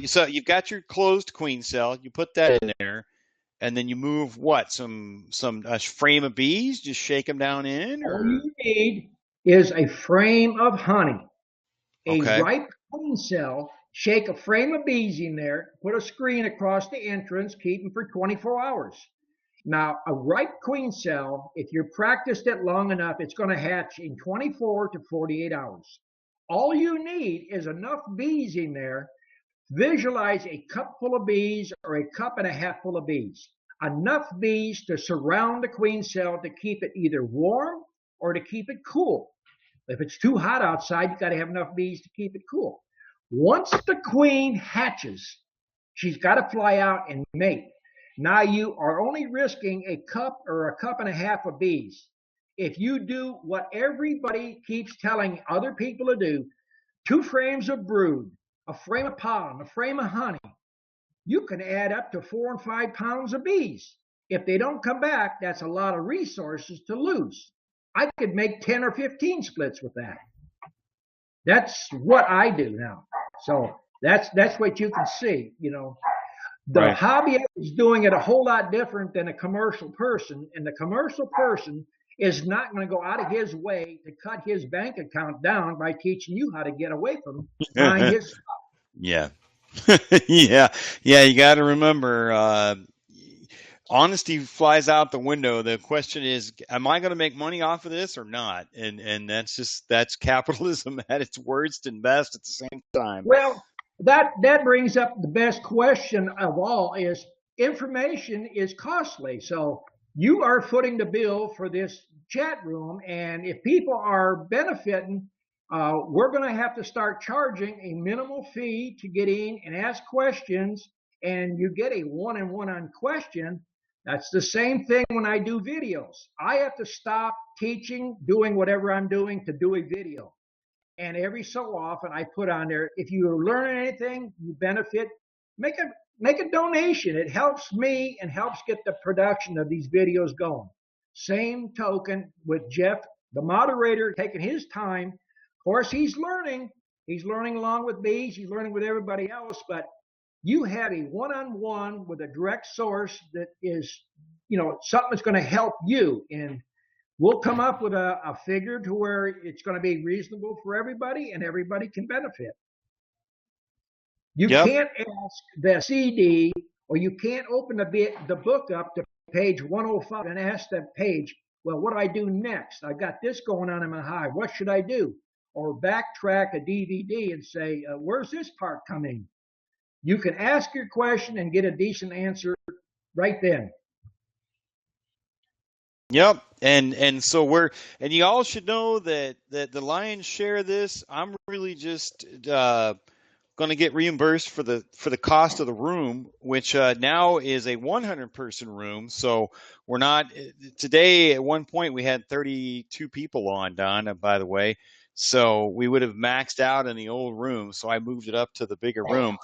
So you've got your closed queen cell, you put that in there, and then you move what? Some frame of bees, just shake them down in, or all you need is a frame of honey, a ripe queen cell. Shake a frame of bees in there, put a screen across the entrance, keep them for 24 hours. Now, a ripe queen cell, if you're practiced it long enough, it's going to hatch in 24 to 48 hours. All you need is enough bees in there. Visualize a cup full of bees or a cup and a half full of bees. Enough bees to surround the queen cell to keep it either warm or to keep it cool. If it's too hot outside, you got to have enough bees to keep it cool. Once the queen hatches, she's got to fly out and mate. Now you are only risking a cup or a cup and a half of bees. If you do what everybody keeps telling other people to do, 2 frames of brood, a frame of pollen, a frame of honey, you can add up to 4 and 5 pounds of bees. If they don't come back, that's a lot of resources to lose. I could make 10 or 15 splits with that. That's what I do now. So that's what you can see, you know. The hobbyist is doing it a whole lot different than a commercial person, and the commercial person is not going to go out of his way to cut his bank account down by teaching you how to get away from buying his stuff. Yeah. You got to remember, honesty flies out the window. The question is, am I going to make money off of this or not? And that's capitalism at its worst and best at the same time. Well, that brings up the best question of all: is information is costly. So you are footing the bill for this chat room, and if people are benefiting, we're going to have to start charging a minimal fee to get in and ask questions, and you get a one-on-one question. That's the same thing when I do videos. I have to stop teaching, doing whatever I'm doing to do a video. And every so often I put on there, if you learn anything, you benefit, make a donation. It helps me and helps get the production of these videos going. Same token with Jeff, the moderator, taking his time. Of course, he's learning. He's learning along with me. He's learning with everybody else. But you have a one-on-one with a direct source that is, you know, something that's going to help you. And we'll come up with a figure to where it's going to be reasonable for everybody and everybody can benefit. You can't ask the CD, or you can't open the book up to page 105 and ask that page, well, what do I do next? I got this going on in my hive. What should I do? Or backtrack a DVD and say, where's this part coming? You can ask your question and get a decent answer right then. Yep. And so you all should know that the lion's share of this, I'm really just going to get reimbursed for the cost of the room, which now is a 100-person room. So we're not today. At one point, we had 32 people on, Don, by the way. So we would have maxed out in the old room. So I moved it up to the bigger room.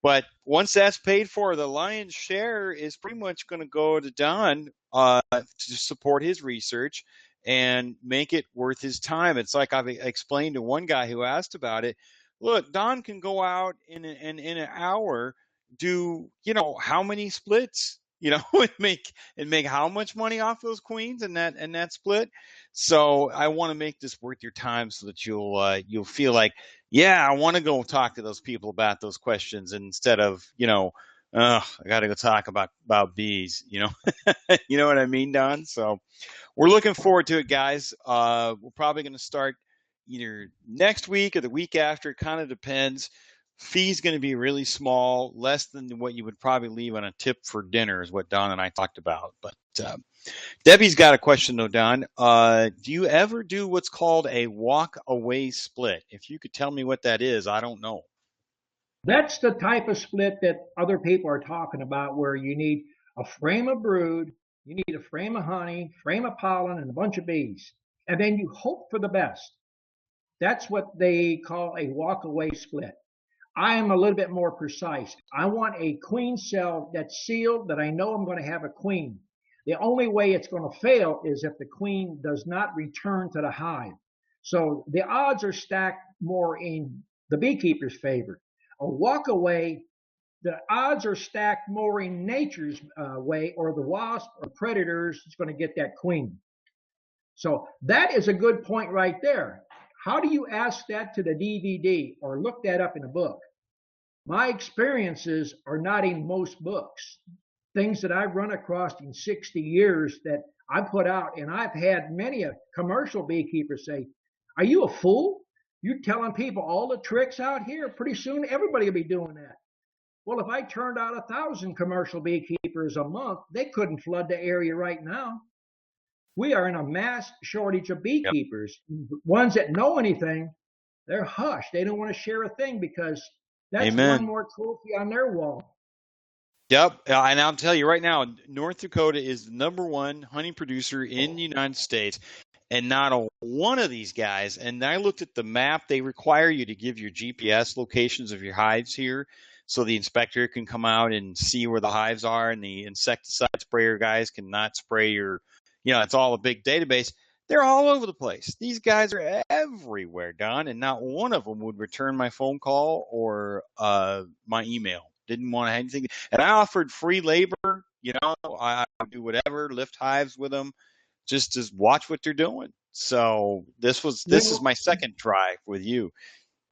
But once that's paid for, the lion's share is pretty much going to go to Don to support his research and make it worth his time. It's like I've explained to one guy who asked about it. Look, Don can go out in an hour, do, you know, how many splits, you know, and make how much money off those queens and that split. So I want to make this worth your time so that you'll feel like, yeah, I want to go talk to those people about those questions instead of, you know, I got to go talk about bees, you know. You know what I mean, Don? So we're looking forward to it, guys. We're probably going to start either next week or the week after. It kind of depends. Fee's going to be really small, less than what you would probably leave on a tip for dinner is what Don and I talked about. But Debbie's got a question, though, Don. Do you ever do what's called a walk-away split? If you could tell me what that is, I don't know. That's the type of split that other people are talking about, where you need a frame of brood, you need a frame of honey, frame of pollen, and a bunch of bees. And then you hope for the best. That's what they call a walk-away split. I am a little bit more precise. I want a queen cell that's sealed, that I know I'm going to have a queen. The only way it's going to fail is if the queen does not return to the hive. So the odds are stacked more in the beekeeper's favor. A walk away, the odds are stacked more in nature's way, or the wasp or predators is going to get that queen. So that is a good point right there. How do you ask that to the DVD or look that up in a book? My experiences are not in most books. Things that I've run across in 60 years that I put out, and I've had many a commercial beekeeper say, "Are you a fool? You're telling people all the tricks out here? Pretty soon everybody will be doing that." Well, if I turned out 1,000 commercial beekeepers a month, they couldn't flood the area right now. We are in a mass shortage of beekeepers. Yep. Ones that know anything, they're hushed. They don't want to share a thing because that's Amen. one more trophy on their wall. Yep. And I'll tell you right now, North Dakota is the #1 honey producer in the United States. And not one of these guys, and I looked at the map, they require you to give your GPS locations of your hives here so the inspector can come out and see where the hives are, and the insecticide sprayer guys cannot spray your, it's all a big database. They're all over the place. These guys are everywhere, Don, and not one of them would return my phone call or my email. Didn't want to have anything. And I offered free labor. I would do whatever, lift hives with them. Just to watch what they're doing. So this is my second try with you.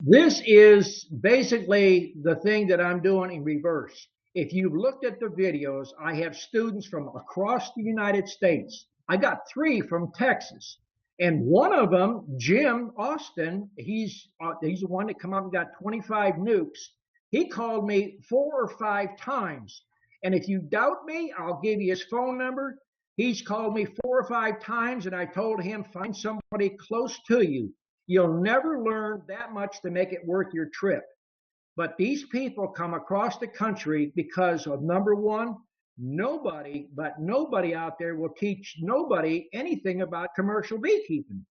This is basically the thing that I'm doing in reverse. If you've looked at the videos, I have students from across the United States. I got 3 from Texas. And one of them, Jim Austin, he's the one that come up and got 25 nukes. He called me 4 or 5 times. And if you doubt me, I'll give you his phone number. He's called me 4 or 5 times, and I told him, find somebody close to you. You'll never learn that much to make it worth your trip. But these people come across the country because of, number one, nobody out there will teach nobody anything about commercial beekeeping.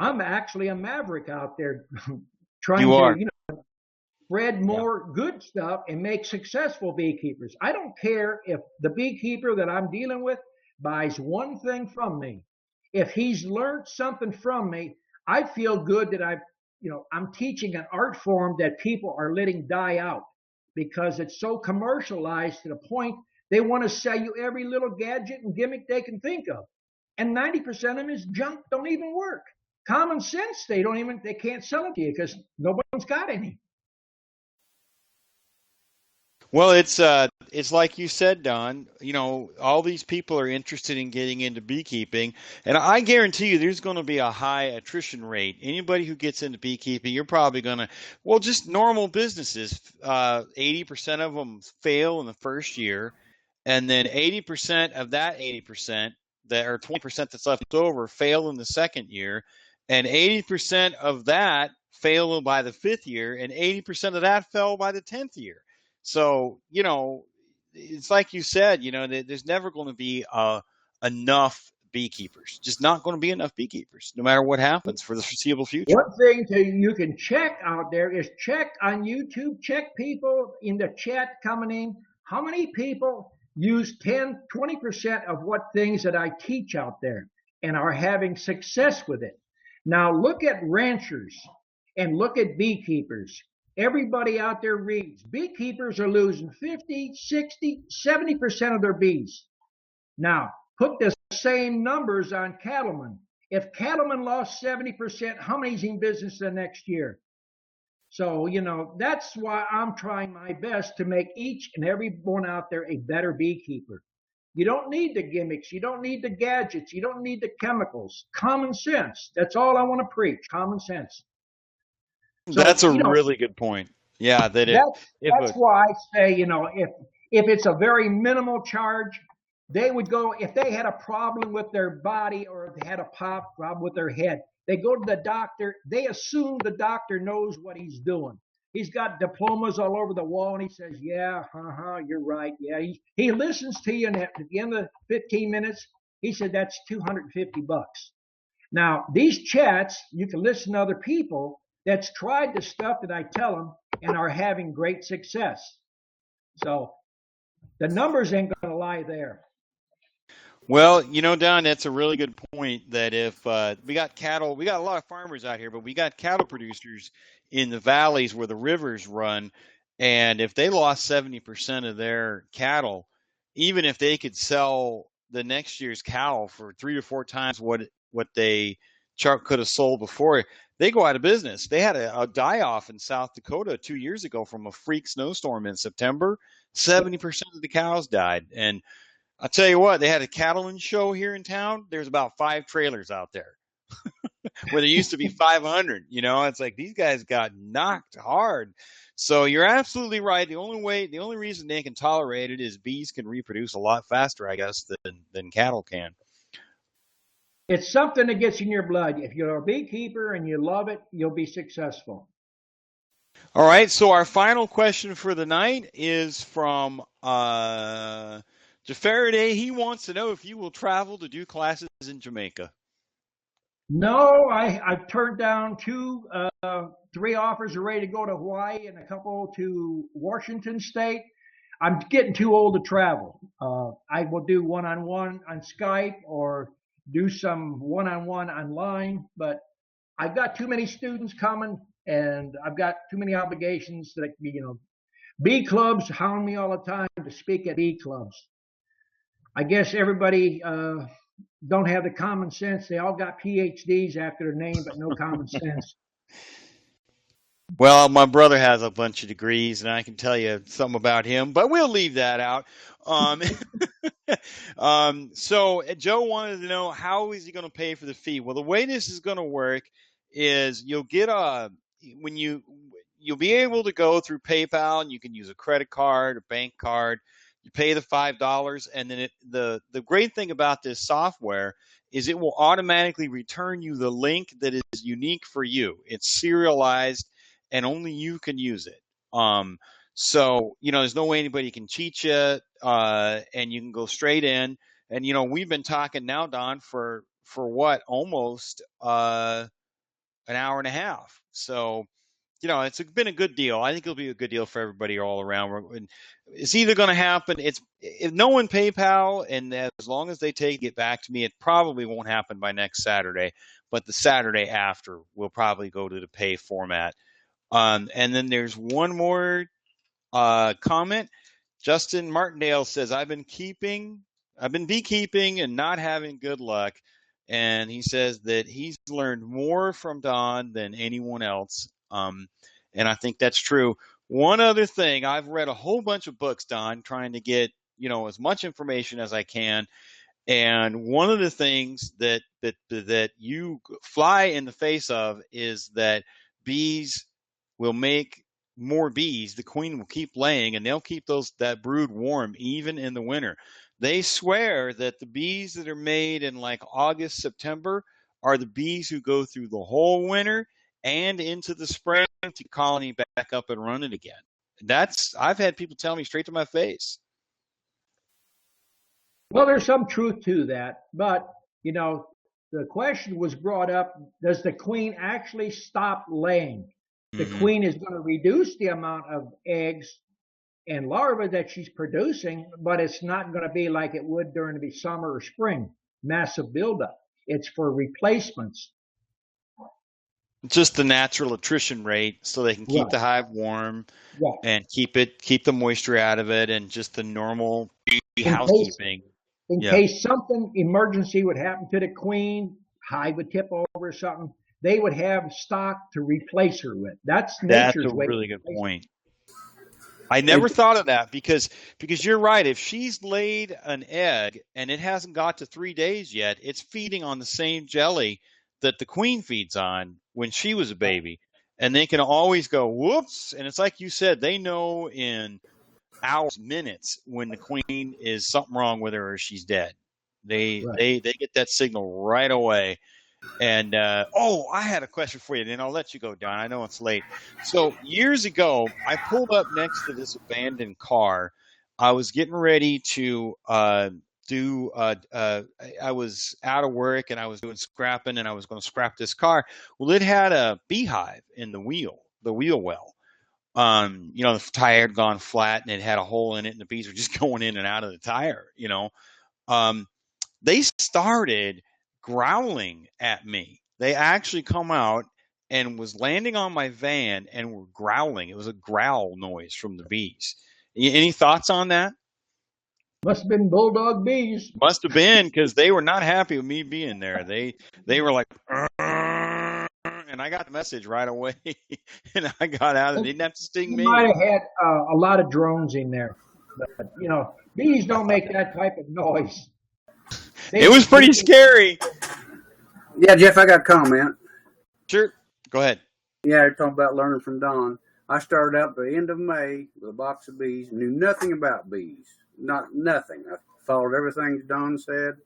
I'm actually a maverick out there trying to spread more good stuff and make successful beekeepers. I don't care if the beekeeper that I'm dealing with buys one thing from me. If he's learned something from me, I feel good that I'm teaching an art form that people are letting die out because it's so commercialized to the point they want to sell you every little gadget and gimmick they can think of. And 90% of them is junk, don't even work. Common sense, they can't sell it to you because nobody's got any. Well, it's like you said, Don, all these people are interested in getting into beekeeping, and I guarantee you there's going to be a high attrition rate. Anybody who gets into beekeeping, you're probably going to, just normal businesses, 80% of them fail in the first year, and then 80% of that 80%, or 20% that's left over, fail in the second year, and 80% of that fail by the 5th year, and 80% of that fell by the 10th year. So, it's like you said, there's never going to be enough beekeepers, just not going to be enough beekeepers, no matter what happens for the foreseeable future. One thing you can check out there is check on YouTube, check people in the chat coming in. How many people use 10, 20% of what things that I teach out there and are having success with it? Now look at ranchers and look at beekeepers. Everybody out there reads. Beekeepers are losing 50, 60, 70% of their bees. Now, put the same numbers on cattlemen. If cattlemen lost 70%, how many's in business the next year? So, that's why I'm trying my best to make each and every one out there a better beekeeper. You don't need the gimmicks. You don't need the gadgets. You don't need the chemicals. Common sense. That's all I want to preach, common sense. So, that's a really good point. Yeah, that's why I say, if it's a very minimal charge, they would go, if they had a problem with their body or if they had a problem with their head, they go to the doctor. They assume the doctor knows what he's doing. He's got diplomas all over the wall, and he says, "Yeah, you're right. Yeah." He listens to you, and at the end of 15 minutes, he said that's $250. Now these chats, you can listen to other people that's tried the stuff that I tell them and are having great success. So the numbers ain't gonna lie there. Well, Don, that's a really good point. That if we got cattle, we got a lot of farmers out here, but we got cattle producers in the valleys where the rivers run, and if they lost 70% of their cattle, even if they could sell the next year's cow for 3 to 4 times what they could have sold before, they go out of business. They had a die-off in South Dakota 2 years ago from a freak snowstorm in September. 70% of the cows died, and I'll tell you what, they had a cattleman show here in town. There's about 5 trailers out there where there used to be 500. It's like these guys got knocked hard. So you're absolutely right. The only reason they can tolerate it is bees can reproduce a lot faster, I guess, than cattle can. It's something that gets in your blood. If you're a beekeeper and you love it, you'll be successful. All right. So our final question for the night is from Faraday. He wants to know if you will travel to do classes in Jamaica. No, I've turned down 3 offers are ready to go to Hawaii and a couple to Washington State. I'm getting too old to travel. I will do one-on-one on Skype or do some one-on-one online, but I've got too many students coming and I've got too many obligations that, bee clubs hound me all the time to speak at bee clubs. I guess everybody don't have the common sense. They all got PhDs after their name, but no common sense. Well, my brother has a bunch of degrees, and I can tell you some about him, but we'll leave that out. So Joe wanted to know, how is he going to pay for the fee? Well, the way this is going to work is you'll get you'll be able to go through PayPal, and you can use a credit card, a bank card. You pay the $5, and then the great thing about this software is it will automatically return you the link that is unique for you. It's serialized, and only you can use it. So there's no way anybody can cheat you, and you can go straight in. And we've been talking now, Don, for what, almost an hour and a half. So it's been a good deal. I think it'll be a good deal for everybody all around. It's either going to happen. If no one PayPal, and as long as they get back to me, it probably won't happen by next Saturday. But the Saturday after, we'll probably go to the pay format. And then there's one more comment. Justin Martindale says, I've been beekeeping and not having good luck. And he says that he's learned more from Don than anyone else. And I think that's true. One other thing, I've read a whole bunch of books, Don, trying to get, as much information as I can. And one of the things that you fly in the face of is that bees will make more bees. The queen will keep laying, and they'll keep that brood warm even in the winter. They swear that the bees that are made in like August, September are the bees who go through the whole winter and into the spring to colony back up and running again. I've had people tell me straight to my face. Well, there's some truth to that, but the question was brought up: does the queen actually stop laying? The queen is going to reduce the amount of eggs and larvae that she's producing, but it's not going to be like it would during the summer or spring, massive buildup. It's for replacements. Just the natural attrition rate, so they can keep the hive warm and keep the moisture out of it, and just the normal housekeeping. In case something emergency would happen to the queen, hive would tip over or something, they would have stock to replace her with. That's nature's way. That's a really good point. I never thought of that because you're right. If she's laid an egg and it hasn't got to 3 days yet, it's feeding on the same jelly that the queen feeds on when she was a baby. And they can always go, whoops. And it's like you said, they know in hours, minutes when the queen is something wrong with her or she's dead. They get that signal right away. And I had a question for you, then I'll let you go, Don. I know it's late. So years ago, I pulled up next to this abandoned car. I was getting ready to I was out of work and I was doing scrapping and I was going to scrap this car. Well, it had a beehive in the wheel well. The tire had gone flat and it had a hole in it and the bees were just going in and out of the tire, They started growling at me. They actually come out and was landing on my van and were growling. It was a growl noise from the bees. Any thoughts on that? Must have been bulldog bees. Must have been, because they were not happy with me being there. They were like, and I got the message right away, and I got out. They didn't have to sting me. You might have had a lot of drones in there, but bees don't make that type of noise. It was pretty scary. Yeah, Jeff, I got a comment. Sure, go ahead. Yeah, you're talking about learning from Don. I started out at the end of May with a box of bees, knew nothing about bees. Nothing. I followed everything Don said.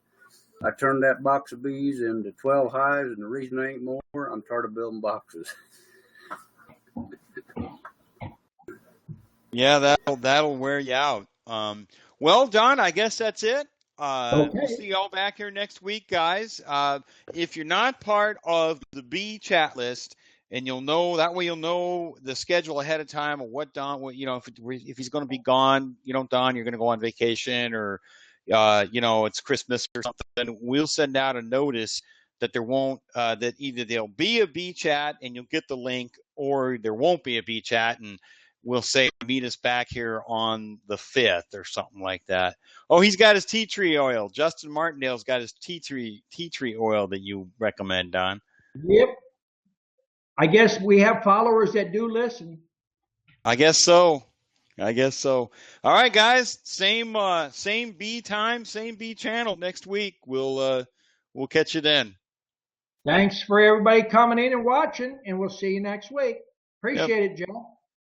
I turned that box of bees into 12 hives, and the reason there ain't more, I'm tired of building boxes. Yeah, that'll wear you out. Well, Don, I guess that's it. Okay. We'll see y'all back here next week, guys. If you're not part of the bee chat list, and you'll know the schedule ahead of time of what Don, if he's going to be gone, Don, you're going to go on vacation or, it's Christmas or something. We'll send out a notice that there won't, that either there'll be a bee chat and you'll get the link, or there won't be a bee chat, and we'll say meet us back here on the 5th or something like that. Oh, he's got his tea tree oil. Justin Martindale's got his tea tree oil that you recommend, Don. Yep. I guess we have followers that do listen. I guess so. All right, guys. Same bee time, same bee channel next week. We'll catch you then. Thanks for everybody coming in and watching, and we'll see you next week. Appreciate it, Joe.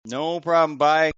No problem. Bye.